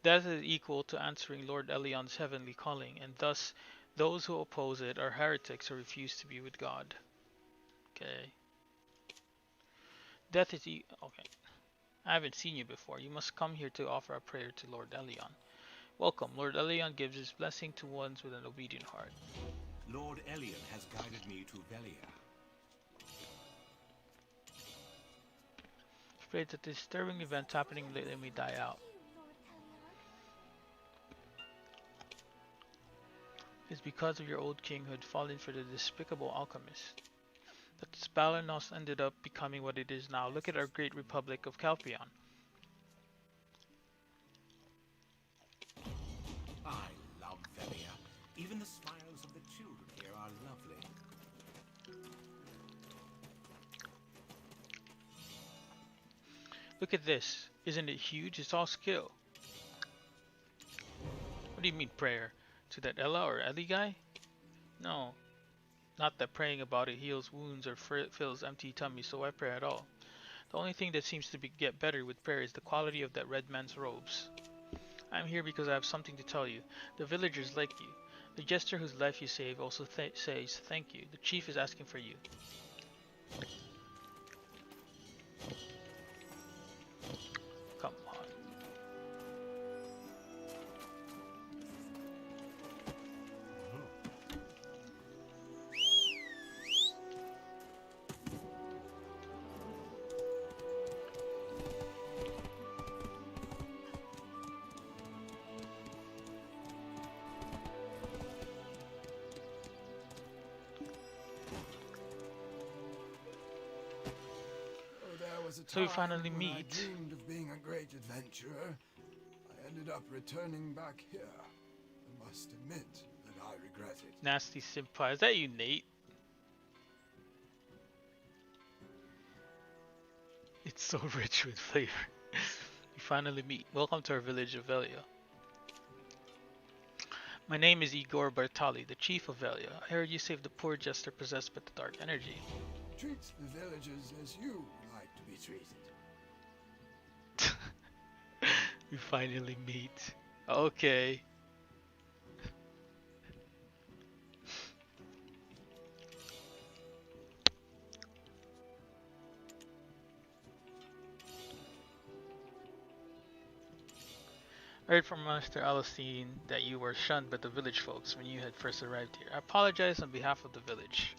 Death is equal to answering Lord Elion's heavenly calling, and thus those who oppose it are heretics who refuse to be with God. Okay. Death is okay. I haven't seen you before. You must come here to offer a prayer to Lord Elion. Welcome. Lord Elion gives his blessing to ones with an obedient heart. Lord Elion has guided me to Velia. Pray that the disturbing events happening lately may die out. It's because of your old king who had fallen for the despicable alchemist that Spalanos ended up becoming what it is now. Look at our great republic of Calpion. I love Velia. Even the smiles of the children here are lovely. Look at this. Isn't it huge? It's all skill. What do you mean prayer? To that Ella or Ellie guy? No. Not that praying about it heals wounds or fills empty tummies, so why pray at all? The only thing that seems to get better with prayer is the quality of that red man's robes. I'm here because I have something to tell you. The villagers like you. The jester whose life you saved also says thank you. The chief is asking for you. Come on. So we finally meet. I dreamed of being a great adventurer. I ended up returning back here. I must admit that I regret it. Nasty senpai. Is that you, Nate? It's so rich with flavor. We finally meet. Welcome to our village of Velia. My name is Igor Bartali, the chief of Velia. I heard you saved the poor jester possessed by the dark energy. Treat the villagers as you like to be treated. We finally meet. Okay. I heard from Master Alistine that you were shunned by the village folks when you had first arrived here. I apologize on behalf of the village.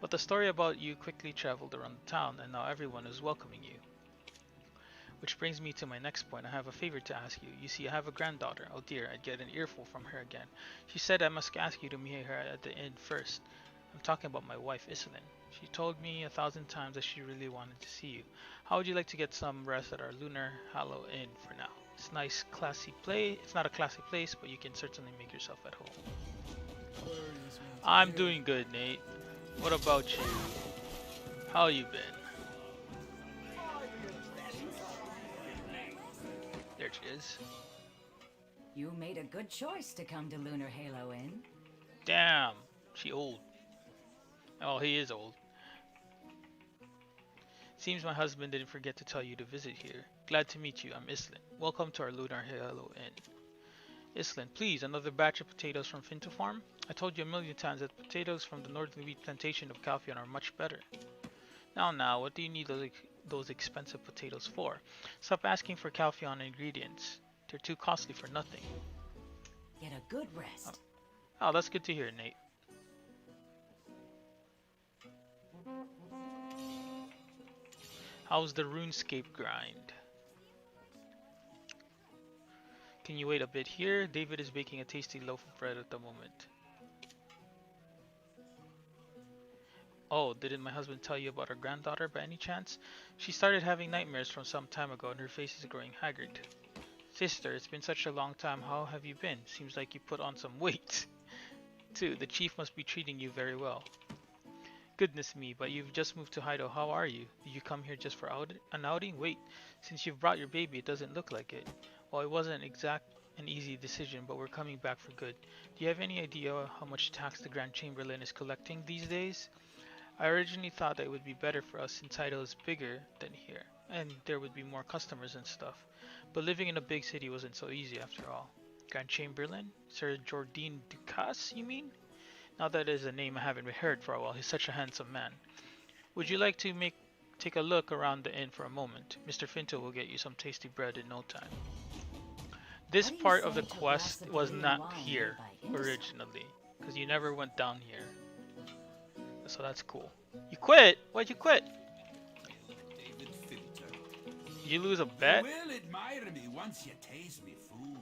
But the story about you quickly traveled around the town, and now everyone is welcoming you. Which brings me to my next point. I have a favor to ask you. You see, I have a granddaughter. Oh dear, I'd get an earful from her again. She said I must ask you to meet her at the inn first. I'm talking about my wife, Iselin. She told me 1,000 times that she really wanted to see you. How would you like to get some rest at our Lunar Hallow Inn for now? It's nice, classy place. It's not a classy place, but you can certainly make yourself at home. I'm doing good, Nate. What about you? How you been? There she is. You made a good choice to come to Lunar Halo Inn. Damn, she old. Oh, he is old. Seems my husband didn't forget to tell you to visit here. Glad to meet you. I'm Islin. Welcome to our Lunar Halo Inn. Islin, please, another batch of potatoes from Finto Farm? I told you a million times that potatoes from the northern wheat plantation of Calphion are much better. Now, what do you need those expensive potatoes for? Stop asking for Calphion ingredients. They're too costly for nothing. Get a good rest. Oh, that's good to hear, Nate. How's the RuneScape grind? Can you wait a bit here? David is baking a tasty loaf of bread at the moment. Oh, didn't my husband tell you about our granddaughter by any chance? She started having nightmares from some time ago and her face is growing haggard. Sister, it's been such a long time. How have you been? Seems like you put on some weight. Too, the chief must be treating you very well. Goodness me, but you've just moved to Hido. How are you? Did you come here just for an outing? Wait, since you've brought your baby, it doesn't look like it. Well, it wasn't an easy decision, but we're coming back for good. Do you have any idea how much tax the Grand Chamberlain is collecting these days? I originally thought that it would be better for us since Hido is bigger than here, and there would be more customers and stuff. But living in a big city wasn't so easy after all. Grand Chamberlain? Sir Jordine Ducasse, you mean? Now that is a name I haven't heard for a while. He's such a handsome man. Would you like to take a look around the inn for a moment? Mr. Finto will get you some tasty bread in no time. This part of the quest was not here originally, because you never went down here. So that's cool. You quit? Why'd you quit? David Finto. You lose a bet? You will admire me once you taste me food.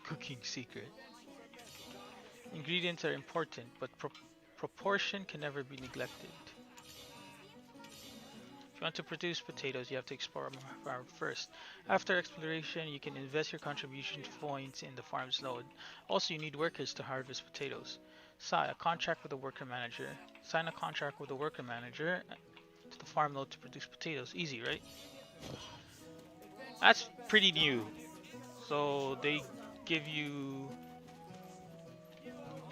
Cooking secret. Ingredients are important, but proportion can never be neglected. If you want to produce potatoes, you have to explore a farm first. After exploration, you can invest your contribution points in the farm's node. Also, you need workers to harvest potatoes. Sign a contract with the worker manager. Sign a contract with the worker manager to the farm node to produce potatoes. Easy, right? That's pretty new. So they give you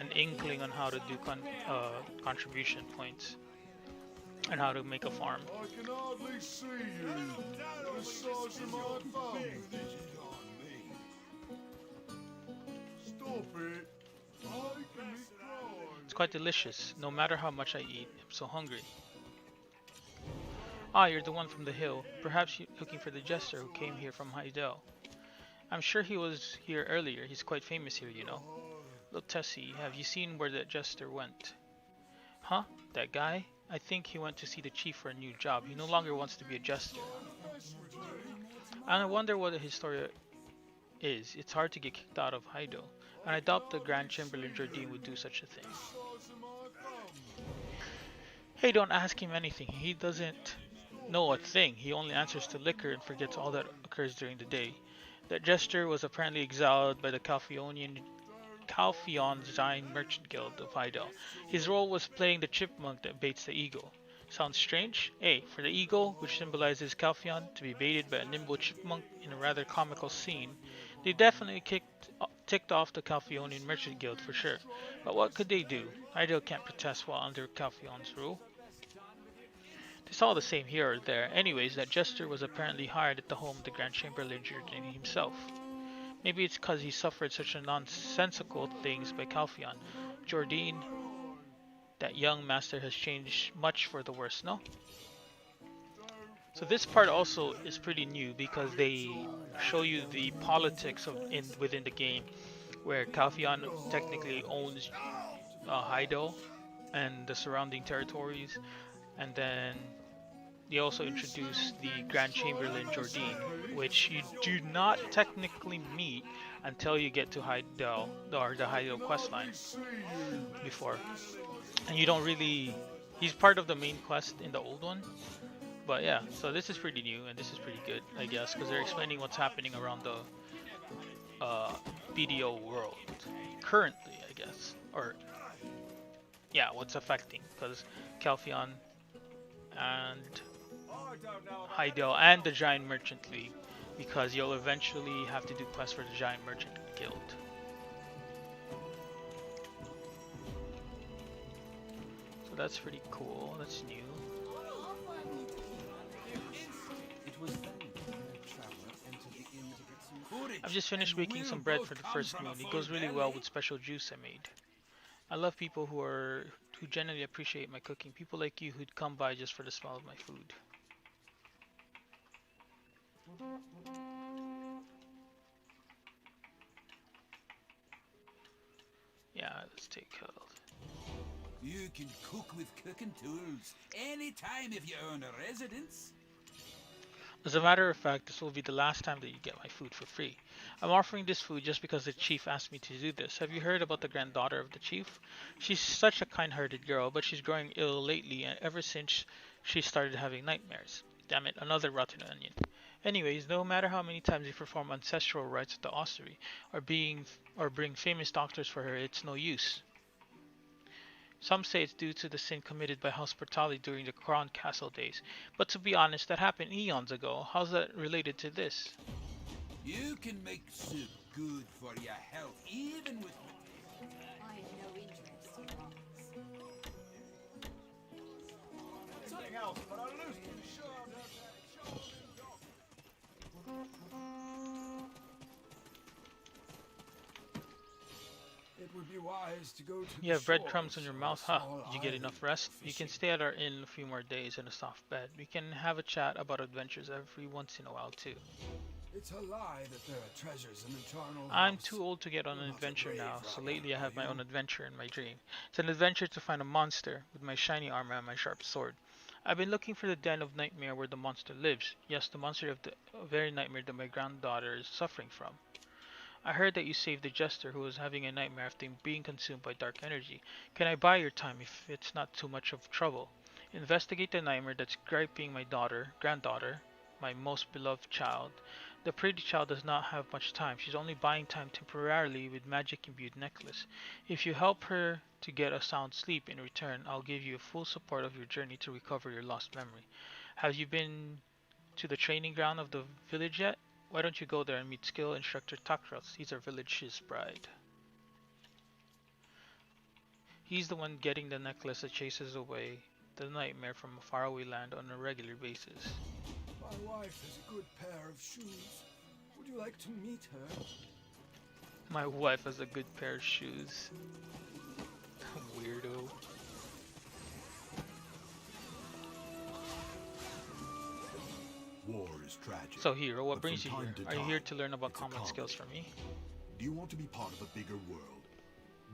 an inkling on how to do contribution points and how to make a farm. I can hardly see you. The size of my thumb. Stop it. Making me cry. It's quite delicious. No matter how much I eat, I'm so hungry. Ah, you're the one from the hill. Perhaps you're looking for the jester who came here from Hydel. I'm sure he was here earlier. He's quite famous here, you know. Look, Tessie, have you seen where that jester went? Huh? That guy? I think he went to see the chief for a new job. He no longer wants to be a jester. And I wonder what his story is. It's hard to get kicked out of Hydel. And I doubt the Grand Chamberlain Jardine would do such a thing. Hey, don't ask him anything. He doesn't know a thing. He only answers to liquor and forgets all that occurs during the day. That jester was apparently exiled by the Calphion Giant Merchant Guild of Hydel. His role was playing the chipmunk that baits the eagle. Sounds strange? Hey, for the eagle, which symbolizes Calphion, to be baited by a nimble chipmunk in a rather comical scene, they definitely ticked off the Calphionian Merchant Guild for sure. But what could they do? Hydel can't protest while under Calphion's rule. It's all the same here or there. Anyways, that jester was apparently hired at the home of the Grand Chamberlain Jardine himself. Maybe it's because he suffered such a nonsensical things by Calphion. Jordine That young master has changed much for the worse, no? So this part also is pretty new because they show you the politics of within the game, where Calpheon technically owns Hydo and the surrounding territories, and then they also introduce the Grand Chamberlain Jordine, which you do not technically meet until you get to Hydo, or the Hydo questline before. And you don't really... He's part of the main quest in the old one. But yeah, so this is pretty new, and this is pretty good, I guess, because they're explaining what's happening around the BDO world currently, I guess. Or, yeah, what's affecting, because Calpheon and Hydo and the Giant Merchant League, because you'll eventually have to do quests for the Giant Merchant Guild. So that's pretty cool, that's new. I've just finished baking some bread for the first moon. It goes really well with special juice I made. I love people who genuinely appreciate my cooking. People like you who'd come by just for the smell of my food. Yeah, let's take hold. You can cook with cooking tools anytime if you own a residence. As a matter of fact, this will be the last time that you get my food for free. I'm offering this food just because the chief asked me to do this. Have you heard about the granddaughter of the chief? She's such a kind-hearted girl, but she's growing ill lately ever since she started having nightmares. Damn it, another rotten onion. Anyways, no matter how many times you perform ancestral rites at the ossuary, or bring famous doctors for her, it's no use. Some say it's due to the sin committed by House Bertali during the Cron castle days, but to be honest, that happened eons ago. How's that related to this? You can make soup good for your health, even with... I have no interest in rocks. Something else, but I lose sure. It would be wise to go to You have breadcrumbs in your mouth, huh? Did you get enough rest? You can stay at our inn a few more days in a soft bed. We can have a chat about adventures every once in a while too. It's a lie that there are treasures in eternal I'm house. too old to get on an You're not adventure brave now, so runner, lately I have are my you? own adventure in my dream. It's an adventure to find a monster with my shiny armor and my sharp sword. I've been looking for the den of nightmare where the monster lives. Yes, the monster of the very nightmare that my granddaughter is suffering from. I heard that you saved the jester who was having a nightmare after being consumed by dark energy. Can I buy your time if it's not too much of trouble? Investigate the nightmare that's griping my granddaughter, my most beloved child. The pretty child does not have much time. She's only buying time temporarily with magic-imbued necklace. If you help her to get a sound sleep in return, I'll give you full support of your journey to recover your lost memory. Have you been to the training ground of the village yet? Why don't you go there and meet skill instructor Takros? He's our village's bride. He's the one getting the necklace that chases away the nightmare from a faraway land on a regular basis. My wife has a good pair of shoes. Would you like to meet her? My wife has a good pair of shoes. Weirdo. War is tragic. So hero, what but brings from you here? time to Are you here time, to learn about it's a combat skills comedy. from me? Do you want to be part of a bigger world?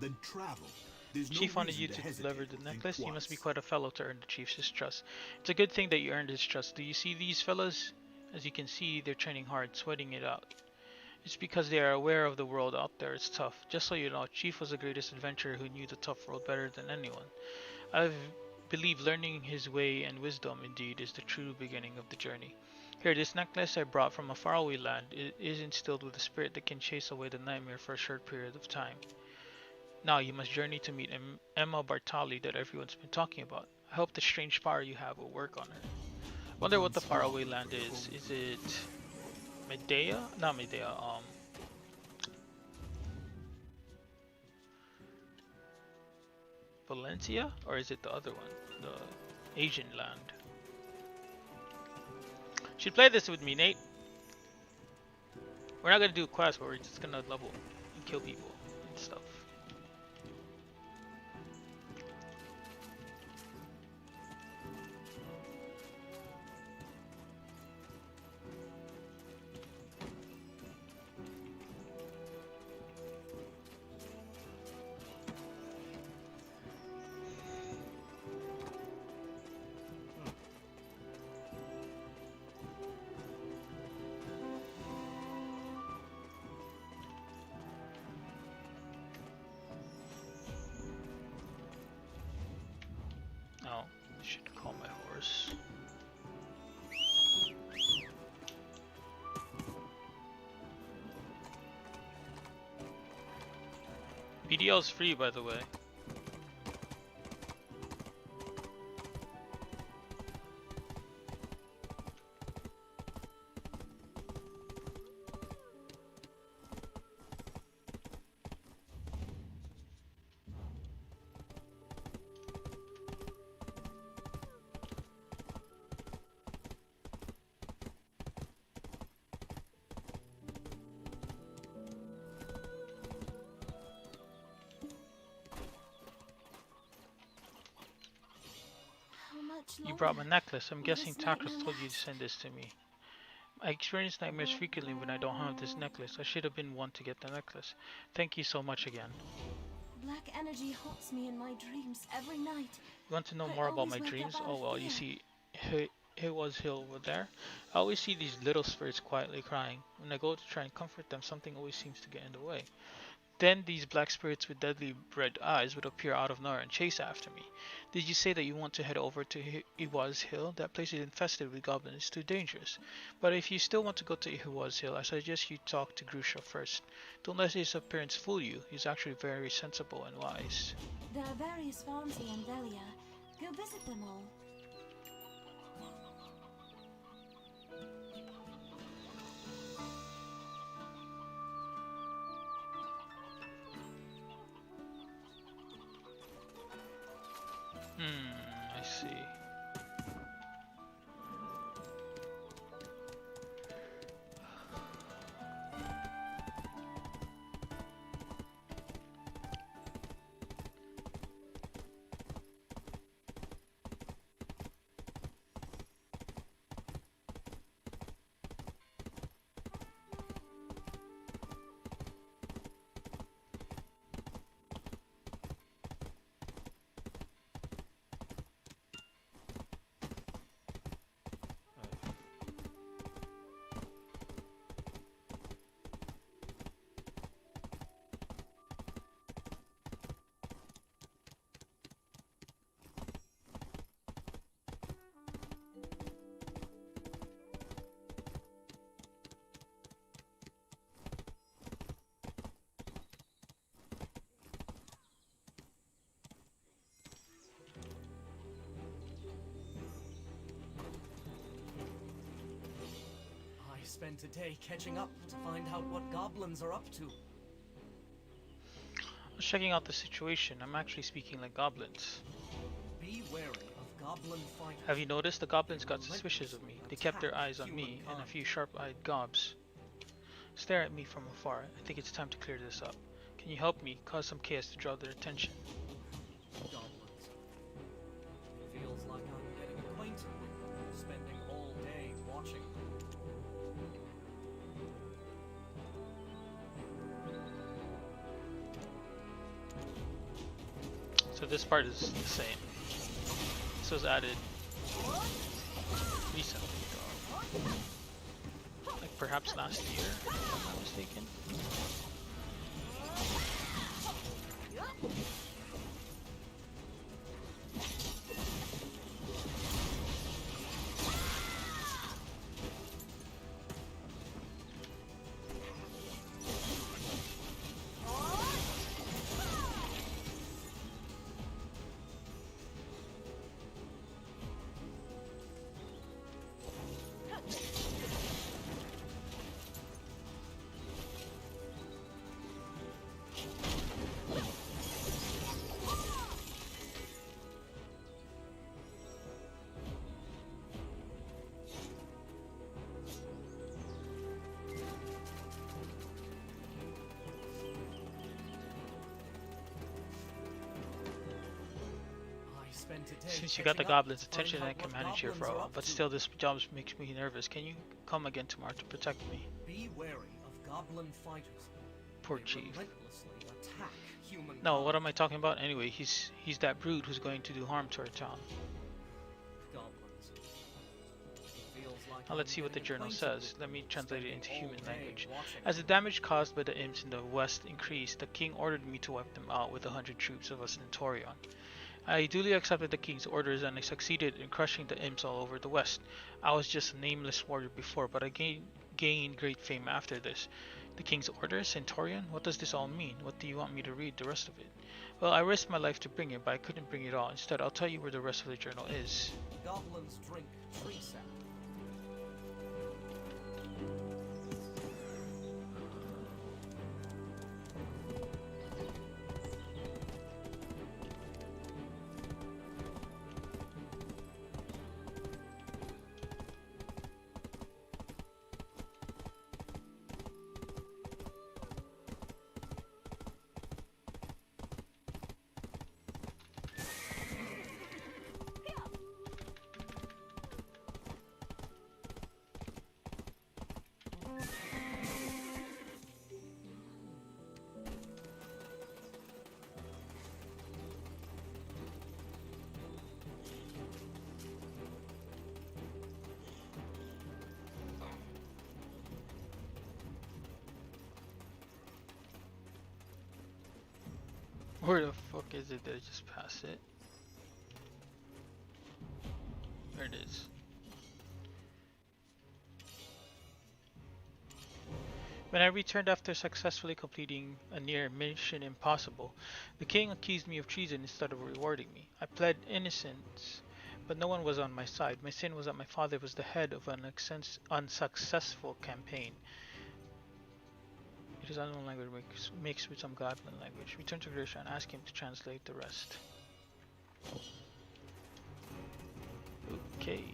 Then travel. There's Chief no wanted you reason to hesitate deliver or the think necklace. You must be twice. quite a fellow to earn the chief's trust. It's a good thing that you earned his trust. Do you see these fellas? As you can see, they're training hard, sweating it out. It's because they are aware of the world out there. It's tough. Just so you know, Chief was the greatest adventurer who knew the tough world better than anyone. I believe learning his way and wisdom, indeed, is the true beginning of the journey. Here, this necklace I brought from a faraway land is instilled with a spirit that can chase away the nightmare for a short period of time. Now you must journey to meet Emma Bartali that everyone's been talking about. I hope the strange power you have will work on her. Wonder what the faraway land is. Is it Medea? Not Medea, Valencia? Or is it the other one? The Asian land. Should play this with me, Nate. We're not gonna do a quest, but we're just gonna level and kill people and stuff. BDO is free, by the way. You brought my necklace. I'm guessing Takros told you to send this to me. I experience nightmares frequently when I don't have this necklace. I should have been one to get the necklace. Thank you so much again. Black energy haunts me in my dreams every night. You want to know more about my dreams? Oh well, you see, it was Hill over there. I always see these little spirits quietly crying. When I go to try and comfort them, something always seems to get in the way. Then these black spirits with deadly red eyes would appear out of nowhere and chase after me. Did you say that you want to head over to Iwa's Hill? That place is infested with goblins. It's too dangerous. But if you still want to go to Iwa's Hill, I suggest you talk to Grusha first. Don't let his appearance fool you. He's actually very sensible and wise. There are various farms here in Velia. Go visit them all. I see. Spend today catching up to find out what goblins are up to. I was checking out the situation. I'm actually speaking like goblins. Be wary of goblin fighters. Have you noticed the goblins got suspicious of me? They kept their eyes on me and a few sharp-eyed gobs stare at me from afar. I think it's time to clear this up. Can you help me cause some chaos to draw their attention? Goblins. Feels like I'm getting acquainted with them, spending all day watching. So this part is the same. This was added recently, like perhaps last year, if I'm not mistaken. Since you got the goblin's attention, I can manage here for a while, but still this job makes me nervous. Can you come again tomorrow to protect me? Be wary of goblin fighters. Poor chief. No, what am I talking about? Anyway, he's that brute who's going to do harm to our town. Now let's see what the journal says. Let me translate it into human language. As the damage caused by the imps in the west increased, the king ordered me to wipe them out with 100 troops of us in Torion. I duly accepted the king's orders and I succeeded in crushing the imps all over the west. I was just a nameless warrior before, but I gained great fame after this. The king's orders, Centaurian? What does this all mean? What do you want me to read the rest of it? Well, I risked my life to bring it, but I couldn't bring it all. Instead, I'll tell you where the rest of the journal is. Goblins drink tree sap. Where the fuck is it? Did I just pass it? There it is. When I returned after successfully completing a near mission impossible, the king accused me of treason instead of rewarding me. I pled innocence, but no one was on my side. My sin was that my father was the head of an unsuccessful campaign. It is unknown language mixed with some goblin language. Return to Grisha and ask him to translate the rest. Okay.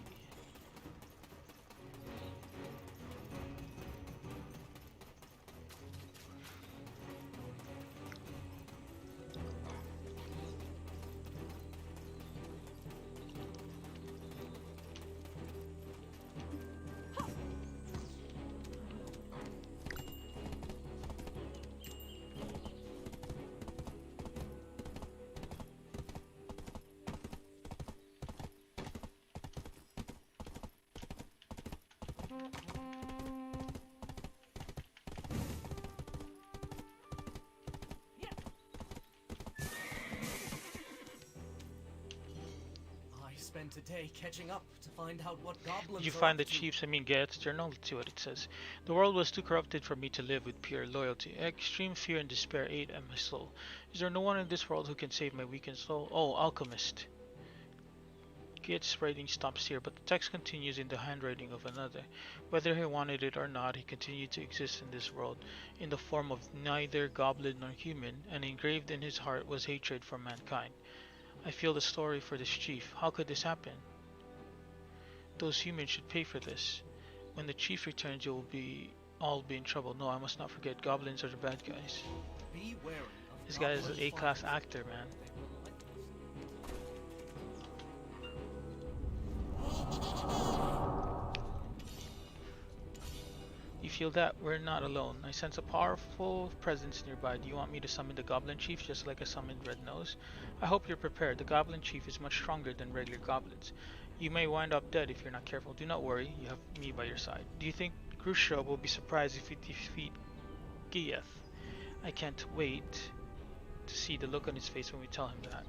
Spent a day catching up to find out what goblins. Did you find the chief's, Garrett's journal? Let's see what it says. The world was too corrupted for me to live with pure loyalty. Extreme fear and despair ate at my soul. Is there no one in this world who can save my weakened soul? Oh, alchemist. Garrett's writing stops here, but the text continues in the handwriting of another. Whether he wanted it or not, he continued to exist in this world, in the form of neither goblin nor human, and engraved in his heart was hatred for mankind. I feel the story for this chief. How could this happen? Those humans should pay for this. When the chief returns, you'll all be in trouble. No, I must not forget. Goblins are the bad guys. Be wary of this guy is an A-class actor, man. You feel that? We're not alone. I sense a powerful presence nearby. Do you want me to summon the Goblin Chief just like I summoned Red Nose? I hope you're prepared. The Goblin Chief is much stronger than regular goblins. You may wind up dead if you're not careful. Do not worry, you have me by your side. Do you think Grusha will be surprised if we defeat Gieth? I can't wait to see the look on his face when we tell him that.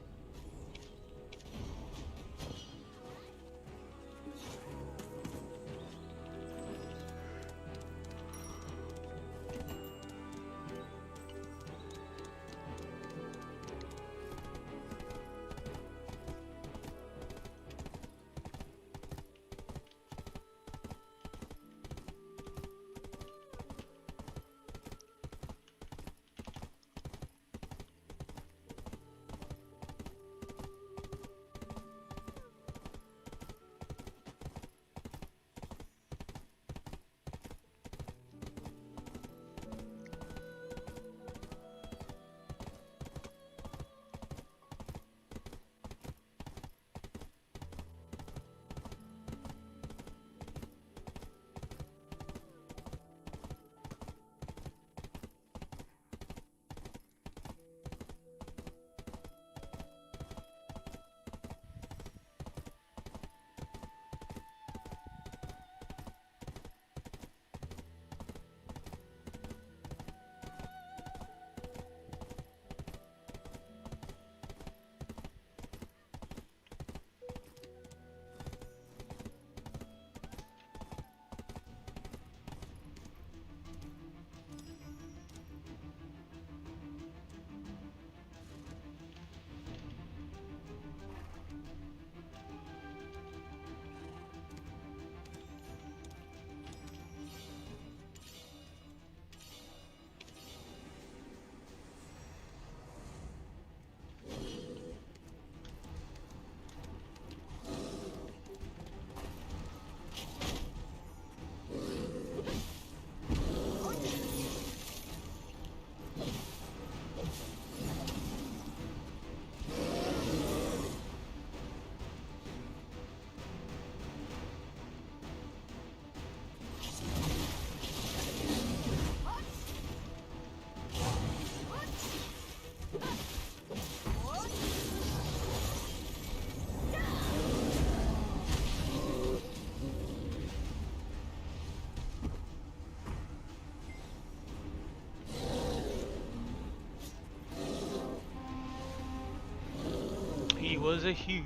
was a human.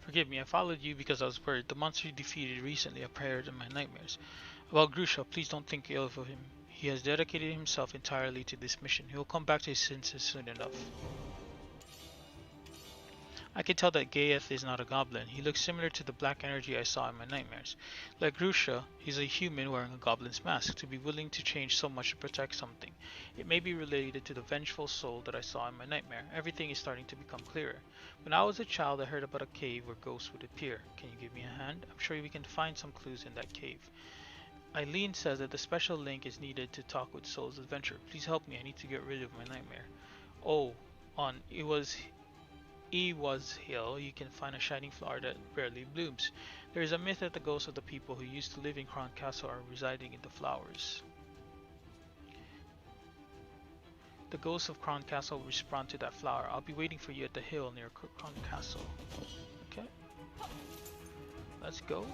Forgive me, I followed you because I was worried. The monster you defeated recently appeared in my nightmares. Well, Grusha, please don't think ill of him. He has dedicated himself entirely to this mission. He will come back to his senses soon enough. I can tell that Gaeth is not a goblin. He looks similar to the black energy I saw in my nightmares. Like Grusha, he's a human wearing a goblin's mask, to be willing to change so much to protect something. It may be related to the vengeful soul that I saw in my nightmare. Everything is starting to become clearer. When I was a child, I heard about a cave where ghosts would appear. Can you give me a hand? I'm sure we can find some clues in that cave. Eileen says that the special link is needed to talk with Soul's adventure. Please help me, I need to get rid of my nightmare. Oh, on Ewas Hill, you can find a shining flower that rarely blooms. There is a myth that the ghosts of the people who used to live in Cron Castle are residing in the flowers. The ghosts of Cron Castle will respond to that flower. I'll be waiting for you at the hill near Cron Castle. Okay. Let's go.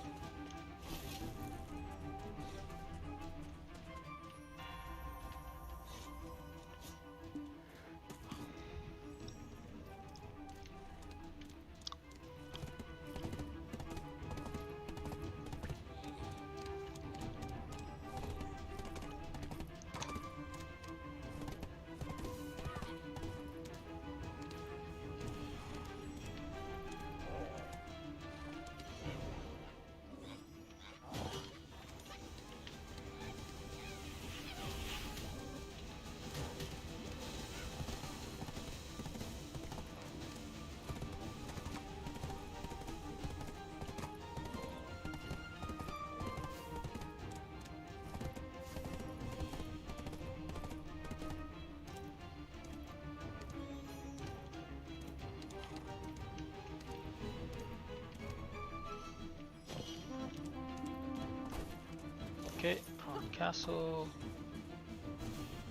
Okay, Cron Castle.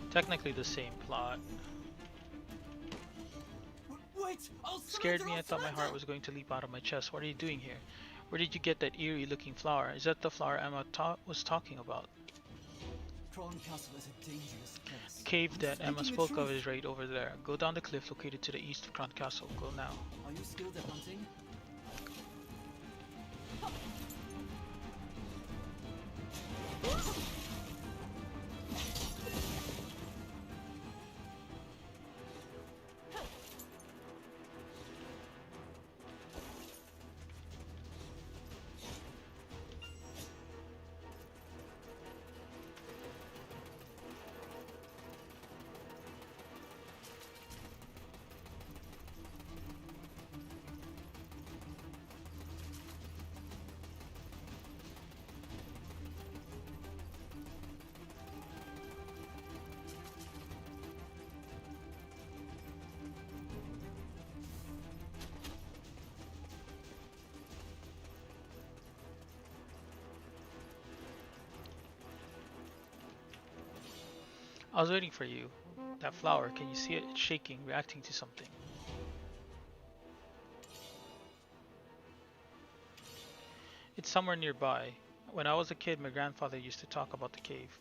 Technically the same plot. Wait! Scared me, I thought my heart was going to leap out of my chest. What are you doing here? Where did you get that eerie looking flower? Is that the flower Emma was talking about? Cron Castle is a dangerous place. The cave that Emma spoke of is right over there. Go down the cliff located to the east of Cron Castle. Go now. Are you skilled at hunting? I was waiting for you. That flower, can you see it? It's shaking, reacting to something. It's somewhere nearby. When I was a kid, my grandfather used to talk about the cave.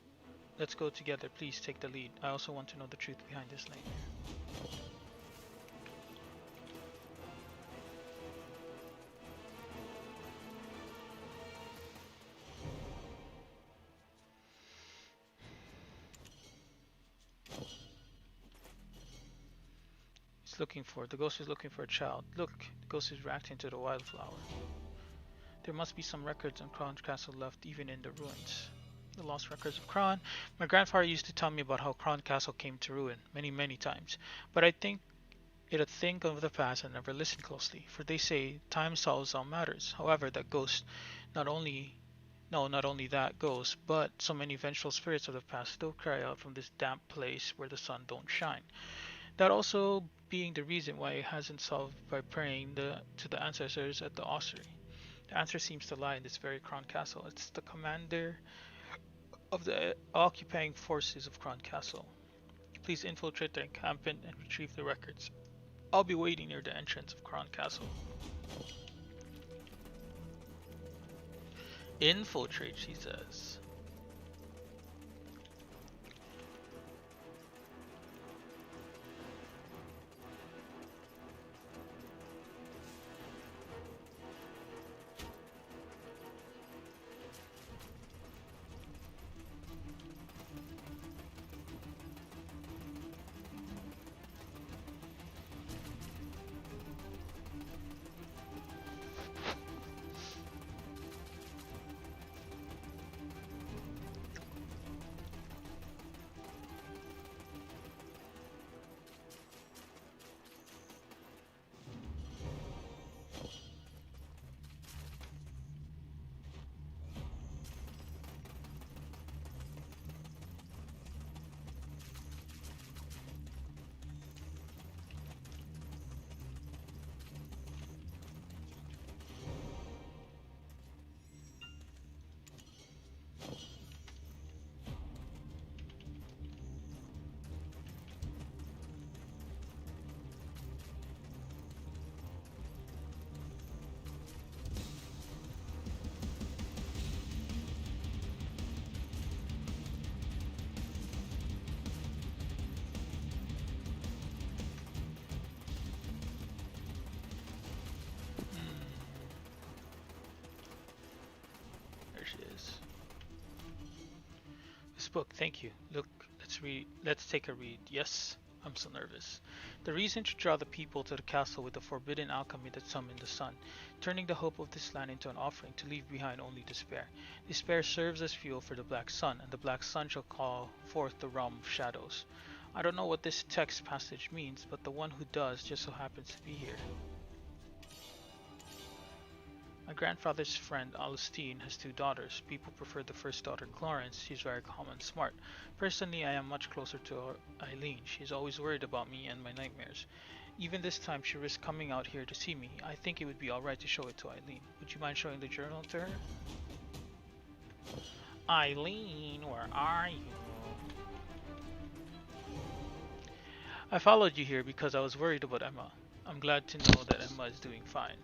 Let's go together, please take the lead. I also want to know the truth behind this nightmare. The ghost is looking for a child. Look, the ghost is reacting to the wildflower. There must be some records on Cron Castle left even in the ruins. The lost records of Cron. My grandfather used to tell me about how Cron Castle came to ruin many times. But I think it a thing of the past and never listened closely. For they say time solves all matters. However, that ghost not only that ghost, but so many vengeful spirits of the past still cry out from this damp place where the sun don't shine. That also being the reason why it hasn't solved by praying to the ancestors at the ossuary. The answer seems to lie in this very Cron Castle. It's the commander of the occupying forces of Cron Castle. Please infiltrate the encampment and retrieve the records. I'll be waiting near the entrance of Cron Castle. Infiltrate, she says. This book, thank you. Look, let's read. Let's take a read. Yes, I'm so nervous. The reason to draw the people to the castle with the forbidden alchemy that summoned the sun, turning the hope of this land into an offering to leave behind only despair. Despair serves as fuel for the black sun, and the black sun shall call forth the realm of shadows. I don't know what this text passage means, but the one who does just so happens to be here. My grandfather's friend Alistine has 2 daughters. People prefer the first daughter, Clarence. She's very calm and smart. Personally, I am much closer to Eileen. She's always worried about me and my nightmares. Even this time, she risked coming out here to see me. I think it would be alright to show it to Eileen. Would you mind showing the journal to her? Eileen, where are you? I followed you here because I was worried about Emma. I'm glad to know that Emma is doing fine.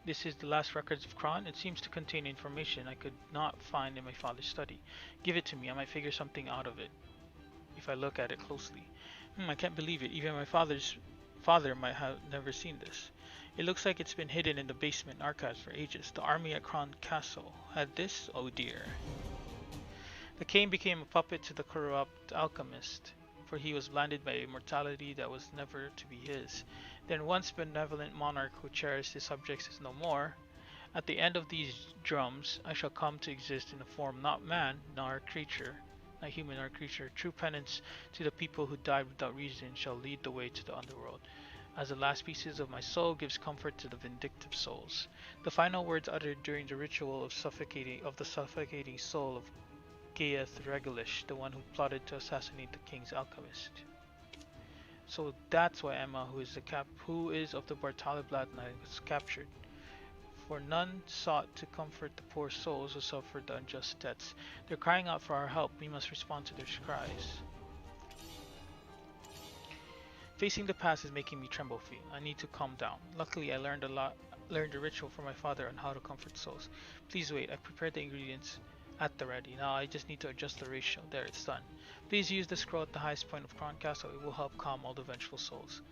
This is the last records of Cron. It seems to contain information I could not find in my father's study. Give it to me, I might figure something out of it if I look at it closely. I can't believe it. Even my father might have never seen this. It looks like it's been hidden in the basement archives for ages. The army at Cron Castle had this? Oh dear. The king became a puppet to the corrupt alchemist, for he was blinded by a mortality that was never to be his. Then once benevolent monarch who cherished his subjects is no more. At the end of these drums, I shall come to exist in a form not man, nor creature, not human nor creature. True penance to the people who died without reason shall lead the way to the underworld, as the last pieces of my soul gives comfort to the vindictive souls. The final words uttered during the ritual of the suffocating soul of Gaeth Regalish, the one who plotted to assassinate the king's alchemist. So that's why Emma, who is of the Bartali bloodline, was captured. For none sought to comfort the poor souls who suffered the unjust deaths. They're crying out for our help. We must respond to their cries. Facing the past is making me tremble. I need to calm down. Luckily, I learned a ritual from my father on how to comfort souls. Please wait. I prepared the ingredients at the ready. Now I just need to adjust the ratio. There, it's done. Please use the scroll at the highest point of Cron Castle. It will help calm all the vengeful souls.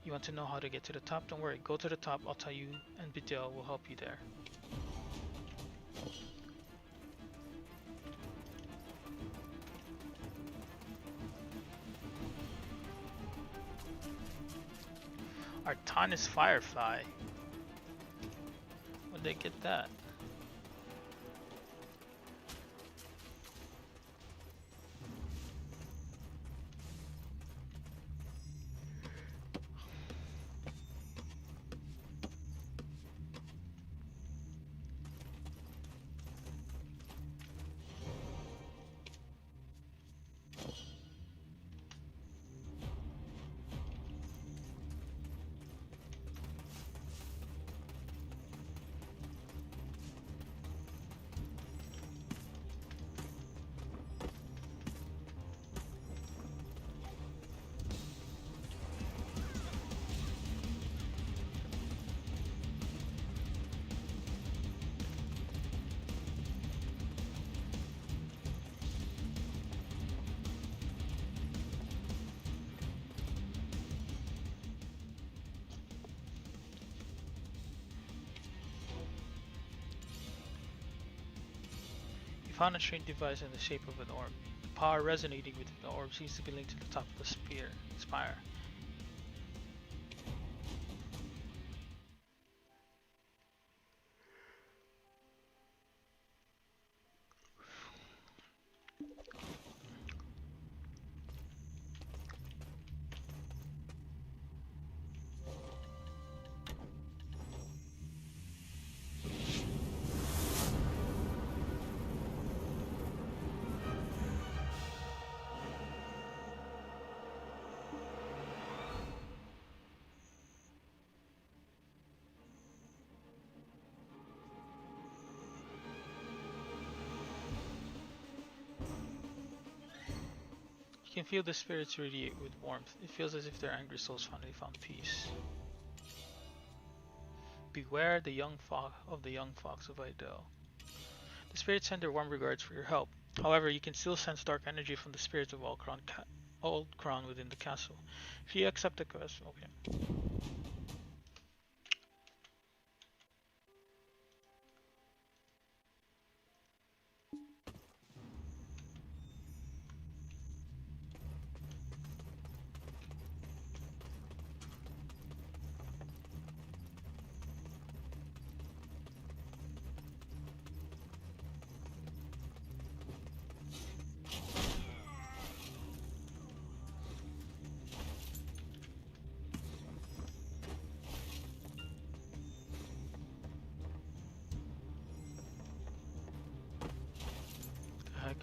You want to know how to get to the top? Don't worry. Go to the top. I'll tell you, and BDO will help you there. Artanis Firefly. Where'd they get that? You found a strange device in the shape of an orb. The power resonating within the orb seems to be linked to the top of the spire. You can feel the spirits radiate with warmth. It feels as if their angry souls finally found peace. Beware the young fox of BDO. The spirits send their warm regards for your help. However, you can still sense dark energy from the spirits of old Cron within the castle. If you accept the quest, okay.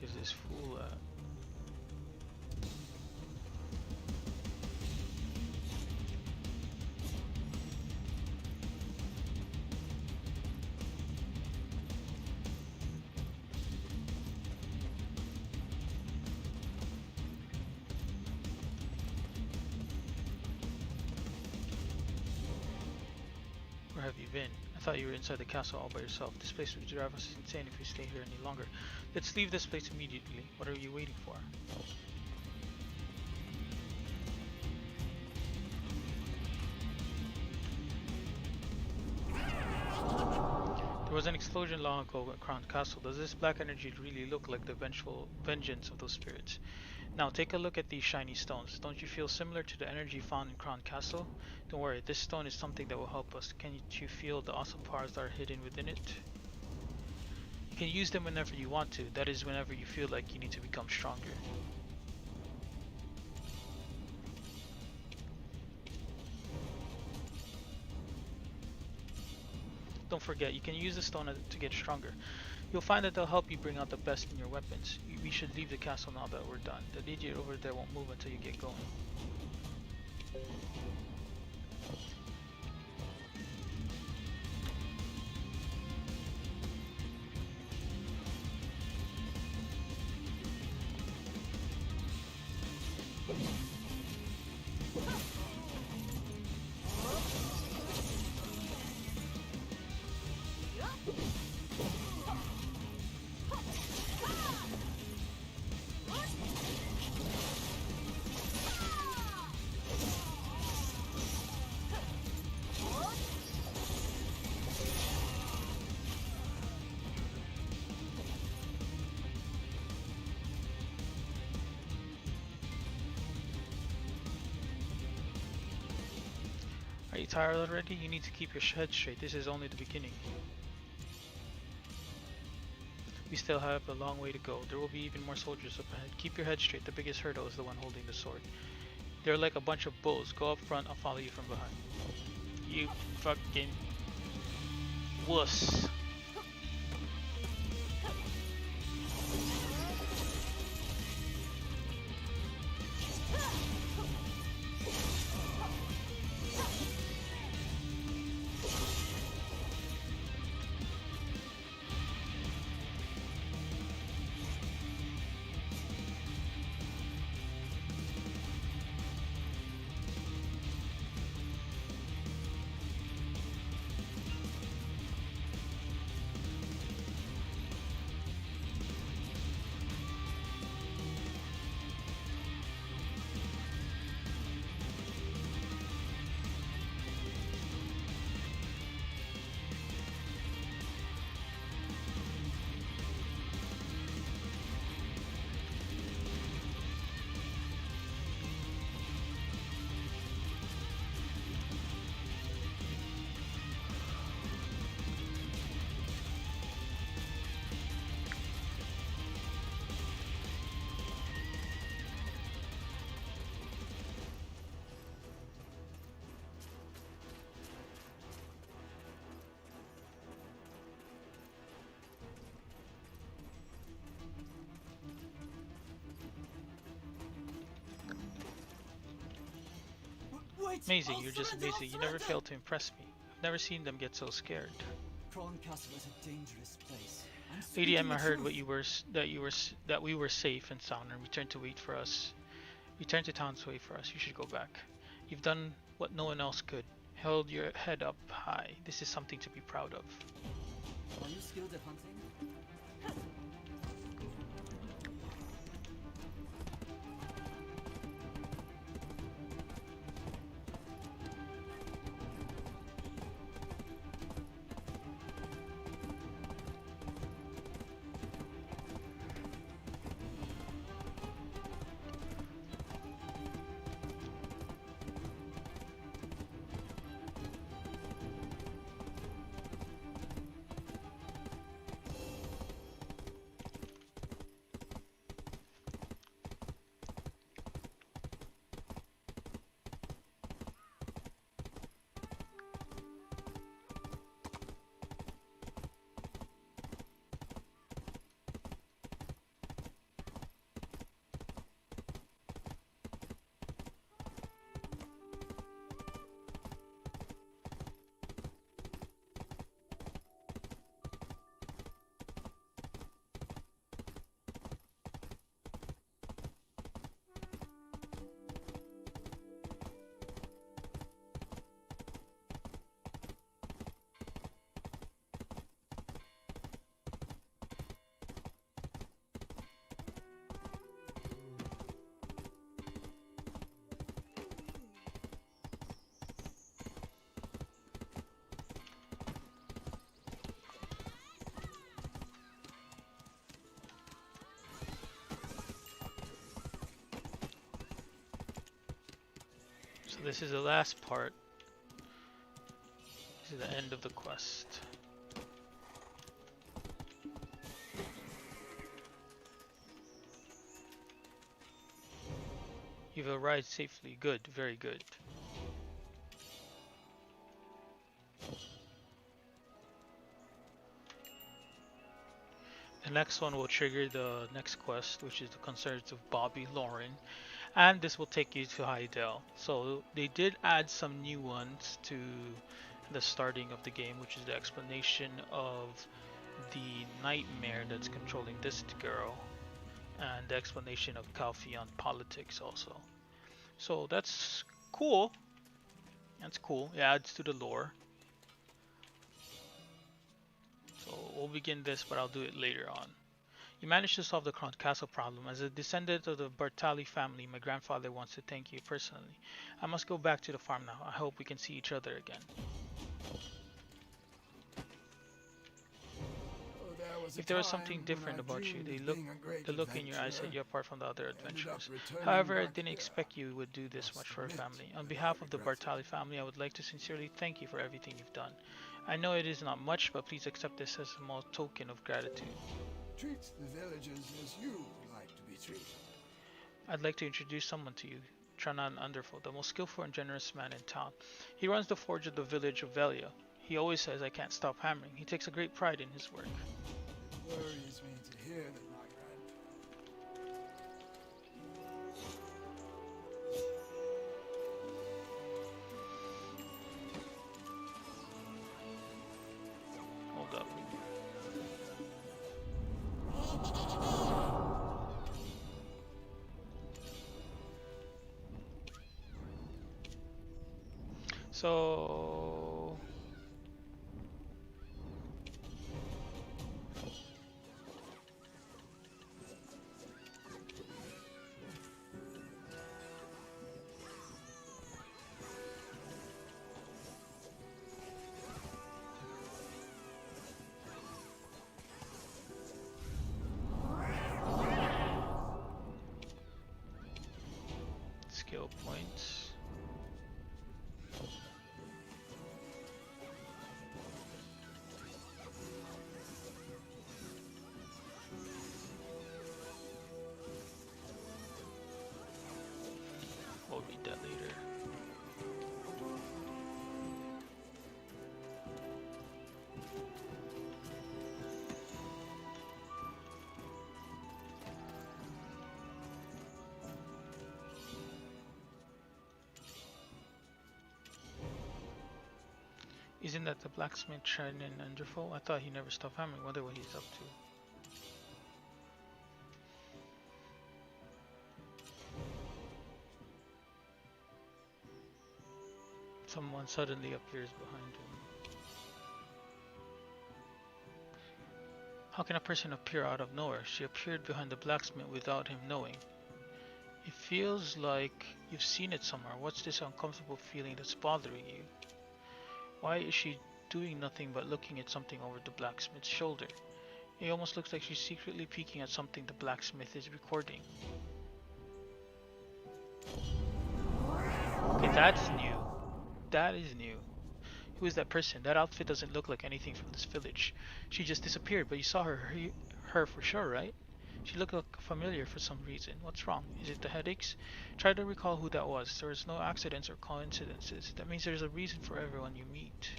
Is this fool at? Where have you been? I thought you were inside the castle all by yourself. This place would drive us insane if we stay here any longer. Let's leave this place immediately. What are you waiting for? There was an explosion long ago at Cron Castle. Does this black energy really look like the vengeful vengeance of those spirits? Now take a look at these shiny stones. Don't you feel similar to the energy found in Cron Castle? Don't worry, this stone is something that will help us. Can you feel the awesome powers that are hidden within it? You can use them whenever you want to. That is, whenever you feel like you need to become stronger. Don't forget, you can use the stone to get stronger. You'll find that they'll help you bring out the best in your weapons. We should leave the castle now that we're done. The idiot over there won't move until you get going. Are you tired already? You need to keep your head straight. This is only the beginning. We still have a long way to go. There will be even more soldiers up ahead. Keep your head straight. The biggest hurdle is the one holding the sword. They're like a bunch of bulls. Go up front. I'll follow you from behind. You fucking wuss. Amazing, you're just amazing. You never fail to impress me. I've never seen them get so scared. Cron Castle is a dangerous place. Lady Emma heard what you were that we were safe and sound and returned to wait for us. Returned to town to wait for us. You should go back. You've done what no one else could. Held your head up high. This is something to be proud of. Are you skilled at hunting? So this is the last part. This is the end of the quest. You've arrived safely. Good, very good. The next one will trigger the next quest, which is the concerns of Bobby Lauren, and this will take you to Hydel. So they did add some new ones to the starting of the game, which is the explanation of the nightmare that's controlling this girl, and the explanation of Calpheon politics also. So that's cool. That's cool. It adds to the lore. So we'll begin this, but I'll do it later on. You managed to solve the Cron Castle problem. As a descendant of the Bartali family, my grandfather wants to thank you personally. I must go back to the farm now. I hope we can see each other again. If there was something different about you, the look in your eyes set you apart from the other adventurers. However, I didn't expect you would do this much for a family. On behalf of the Bartali family, I would like to sincerely thank you for everything you've done. I know it is not much, but please accept this as a small token of gratitude. Treat the villagers as you would like to be treated. I'd like to introduce someone to you, Tranan Underfold, the most skillful and generous man in town. He runs the forge of the village of Velia. He always says I can't stop hammering. He takes a great pride in his work. It worries me to hear that my Hold up. So skill points. We'll read that later. Isn't that the blacksmith shrine in Underfall? I thought he never stopped hammering. Wonder what he's up to. Someone suddenly appears behind him. How can a person appear out of nowhere? She appeared behind the blacksmith without him knowing. It feels like you've seen it somewhere. What's this uncomfortable feeling that's bothering you? Why is she doing nothing but looking at something over the blacksmith's shoulder? It almost looks like she's secretly peeking at something the blacksmith is recording. Okay, that's new. That is new. Who is that person? That outfit doesn't look like anything from this village. She just disappeared, but you saw her for sure, right? She looked familiar for some reason. What's wrong? Is it the headaches? Try to recall who that was. There's no accidents or coincidences. That means there's a reason for everyone you meet.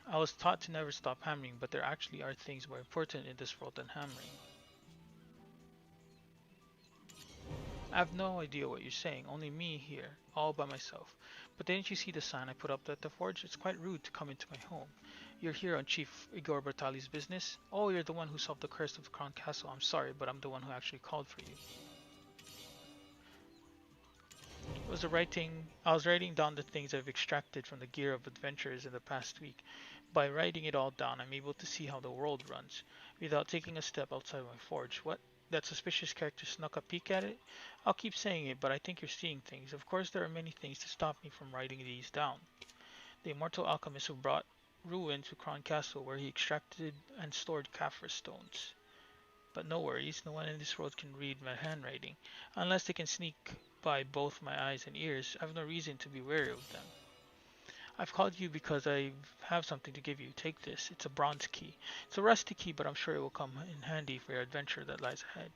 I was taught to never stop hammering, but there actually are things more important in this world than hammering. I have no idea what you're saying, only me here, all by myself. But didn't you see the sign I put up at the forge? It's quite rude to come into my home. You're here on Chief Igor Bartali's business? Oh, you're the one who solved the curse of the Cron Castle. I'm sorry, but I'm the one who actually called for you. I was writing down the things I've extracted from the gear of adventurers in the past week. By writing it all down, I'm able to see how the world runs, without taking a step outside my forge. What? That suspicious character snuck a peek at it? I'll keep saying it, but I think you're seeing things. Of course, there are many things to stop me from writing these down. The immortal alchemist who brought ruin to Cron Castle, where he extracted and stored Kaphra stones. But no worries, no one in this world can read my handwriting. Unless they can sneak by both my eyes and ears, I have no reason to be wary of them. I've called you because I have something to give you. Take this. It's a bronze key. It's a rusty key, but I'm sure it will come in handy for your adventure that lies ahead.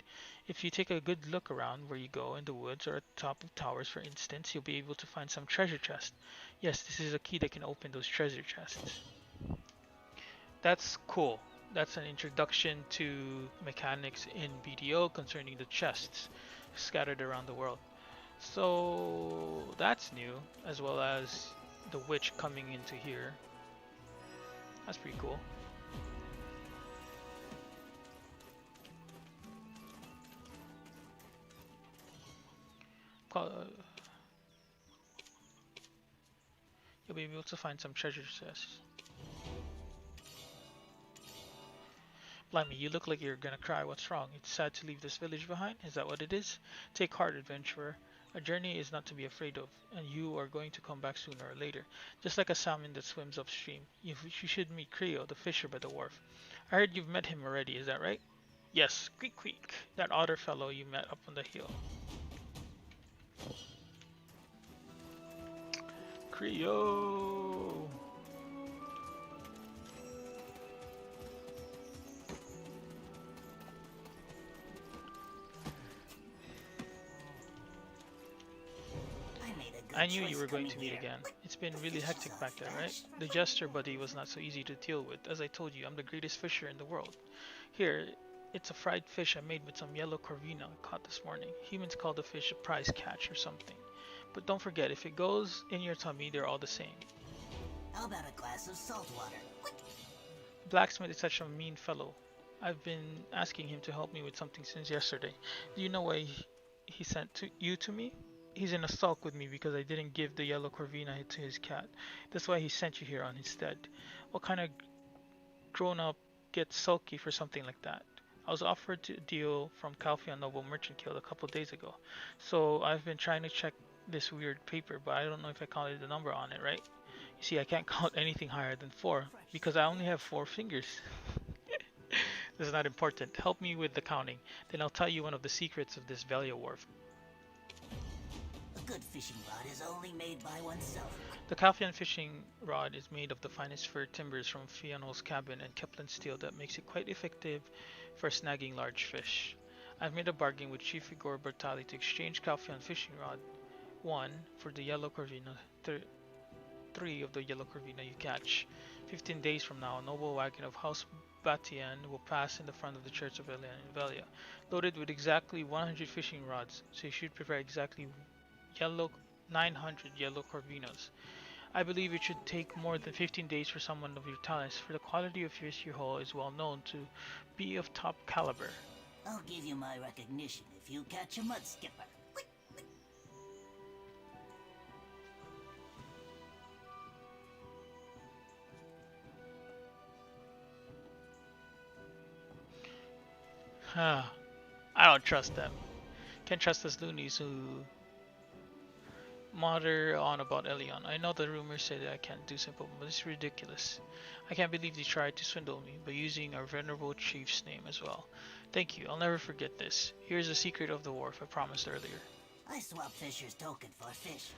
If you take a good look around where you go, in the woods or at the top of towers for instance, you'll be able to find some treasure chests. Yes, this is a key that can open those treasure chests. That's cool. That's an introduction to mechanics in BDO concerning the chests scattered around the world. So that's new, as well as the witch coming into here. That's pretty cool. You'll be able to find some treasure chests. Blimey, you look like you're gonna cry. What's wrong? It's sad to leave this village behind? Is that what it is? Take heart, adventurer. A journey is not to be afraid of, and you are going to come back sooner or later. Just like a salmon that swims upstream. You should meet Creo, the fisher by the wharf. I heard you've met him already, is that right? Yes, squeak squeak. That otter fellow you met up on the hill. Creo! I knew you were going to meet again. It's been really hectic back there, right? The jester buddy was not so easy to deal with. As I told you, I'm the greatest fisher in the world. Here, it's a fried fish I made with some yellow corvina I caught this morning. Humans call the fish a prize catch or something. But don't forget, if it goes in your tummy, they're all the same. How about a glass of salt water? Blacksmith is such a mean fellow. I've been asking him to help me with something since yesterday. Do you know why he sent you to me? He's in a sulk with me because I didn't give the yellow corvina to his cat. That's why he sent you here on instead. What kind of grown-up gets sulky for something like that? I was offered a deal from Calphion Noble Merchant Guild a couple days ago. So I've been trying to check this weird paper, but I don't know if I counted the number on it, right? You see, I can't count anything higher than 4 because I only have 4 fingers. This is not important. Help me with the counting. Then I'll tell you one of the secrets of this Velia Wharf. A good fishing rod is only made by oneself. The Calphion fishing rod is made of the finest fir timbers from Fional's cabin and Kepler steel that makes it quite effective for snagging large fish. I've made a bargain with Chief Igor Bartali to exchange Calphion fishing rod 1 for the yellow corvina, 3 of the yellow corvina you catch. 15 days from now, a noble wagon of house Batian will pass in the front of the Church of Velia in Velia, loaded with exactly 100 fishing rods, so you should prepare exactly 900 yellow corvinos. I believe it should take more than 15 days for someone of your talents, for the quality of fish you haul is well known to be of top caliber. I'll give you my recognition if you catch a mud skipper. I don't trust them. Can't trust those loonies who mutter on about Elion. I know the rumors say that I can't do simple, but it's ridiculous. I can't believe they tried to swindle me by using our venerable chief's name as well. Thank you, I'll never forget this. Here's the secret of the wharf I promised earlier. I swap Fisher's token for fish.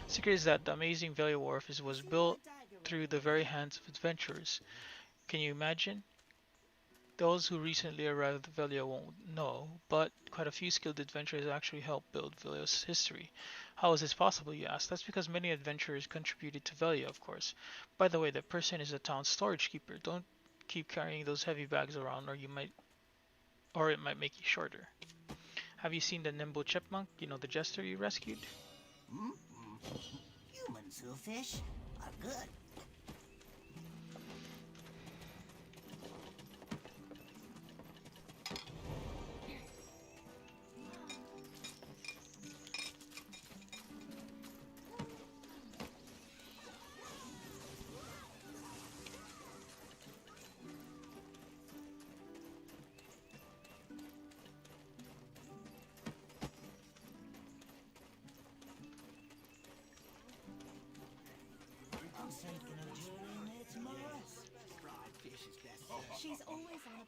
Secret is that the amazing Velia Wharf was built through the very hands of adventurers. Can you imagine? Those who recently arrived at Velia won't know, but quite a few skilled adventurers actually helped build Velia's history. How is this possible, you ask? That's because many adventurers contributed to Velia, of course. By the way, that person is the town's storage keeper. Don't keep carrying those heavy bags around, or it might make you shorter. Have you seen the nimble chipmunk? You know, the jester you rescued? Humans who fish are good.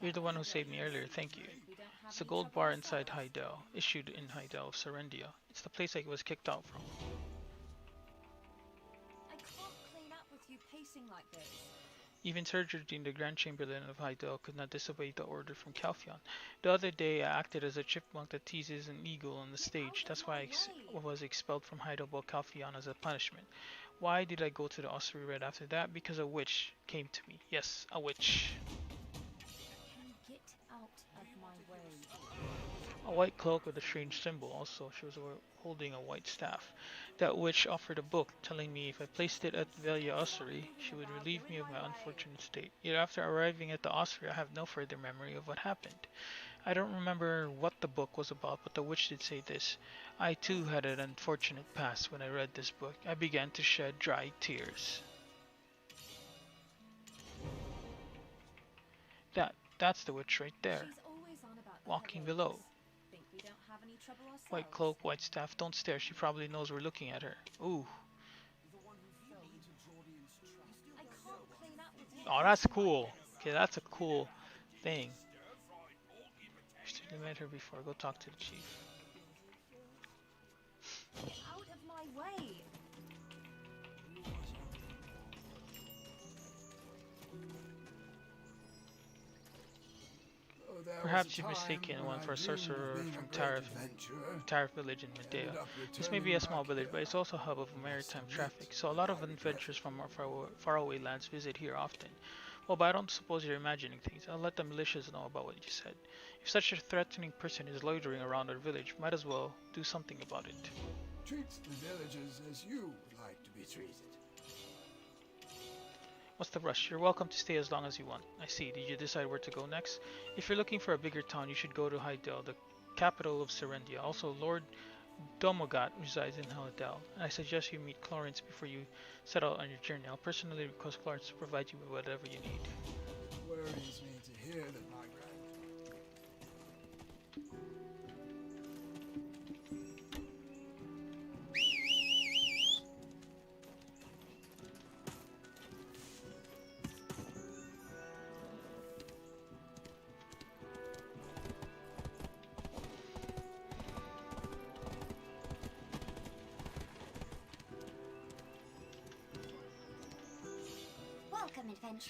You're the one who saved me earlier, thank you. It's a gold bar inside Hydel, issued in Hydel of Serendia. It's the place I was kicked out from. I can't clean up with you pacing like this. Even Sir Jardine, the Grand Chamberlain of Hydel, could not disobey the order from Calphion. The other day I acted as a chipmunk that teases an eagle on the stage. That's why I was expelled from Hydel by Calphion as a punishment. Why did I go to the ossuary right after that? Because a witch came to me. Yes, a witch. Get out of my way. A white cloak with a strange symbol. Also, she was holding a white staff. That witch offered a book, telling me if I placed it at Velia Ossuary, she would relieve me of my unfortunate state. Yet after arriving at the ossuary, I have no further memory of what happened. I don't remember what the book was about, but the witch did say this. I too had an unfortunate past when I read this book. I began to shed dry tears. That's the witch right there, walking below. White cloak, white staff, don't stare, she probably knows we're looking at her. Ooh. Oh, that's cool. Okay, that's a cool thing. I met her before, go talk to the chief. Out of my way. Perhaps you've mistaken one for a sorcerer from Tariff village in Medea. This may be a small village, but it's also a hub of maritime traffic, so a lot of adventurers from faraway lands visit here often. Well, but I don't suppose you're imagining things. I'll let the militias know about what you said. If such a threatening person is loitering around our village, might as well do something about it. Treat the villagers as you would like to be treated. What's the rush? You're welcome to stay as long as you want. I see. Did you decide where to go next? If you're looking for a bigger town, you should go to Hydel, the capital of Serendia. Also, Lord Domogat resides in Hydel. I suggest you meet Clarence before you set out on your journey. I'll personally request Clarence to provide you with whatever you need. It worries me to hear that my grand...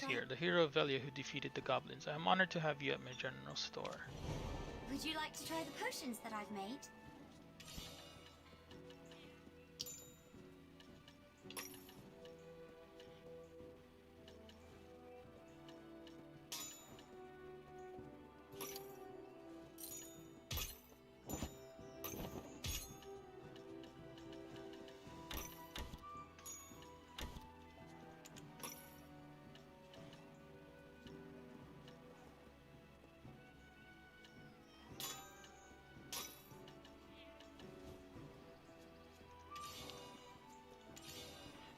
Here, the hero of Velia who defeated the goblins. I am honored to have you at my general store. Would you like to try the potions that I've made?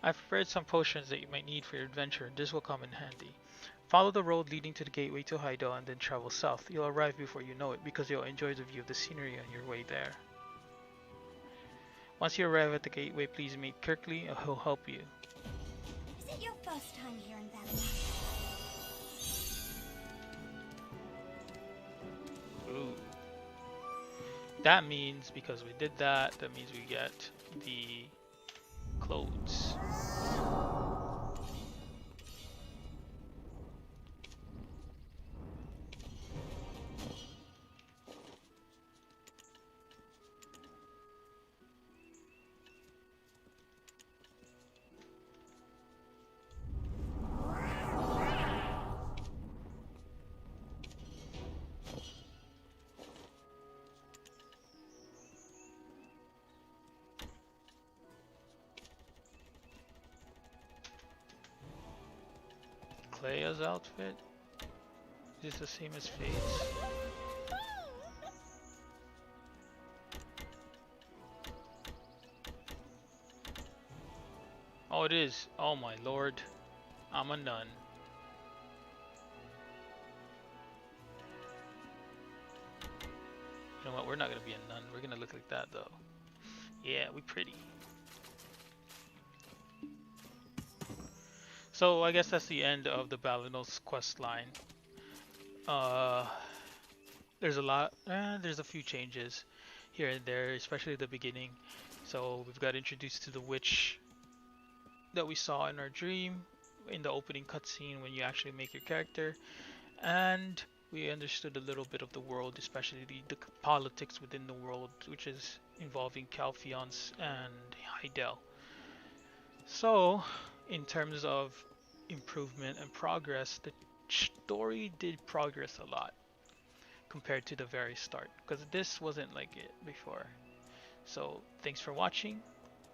I've prepared some potions that you might need for your adventure. This will come in handy. Follow the road leading to the gateway to Hydo and then travel south. You'll arrive before you know it because you'll enjoy the view of the scenery on your way there. Once you arrive at the gateway, please meet Kirkley, who'll help you. Is it your first time here in Valley? Ooh. That means, because we did that, that means we get the clothes. Clea's outfit? Is this the same as Fade's? Oh, it is. Oh my lord. I'm a nun. You know what? We're not gonna be a nun. We're gonna look like that though. Yeah, we pretty. So I guess that's the end of the Balanos quest line. There's a few changes here and there, especially at the beginning. So we've got introduced to the witch that we saw in our dream in the opening cutscene when you actually make your character, and we understood a little bit of the world, especially the politics within the world, which is involving Calpheons and Hydael. So, in terms of improvement and progress, the story did progress a lot compared to the very start, because this wasn't like it before. So, thanks for watching.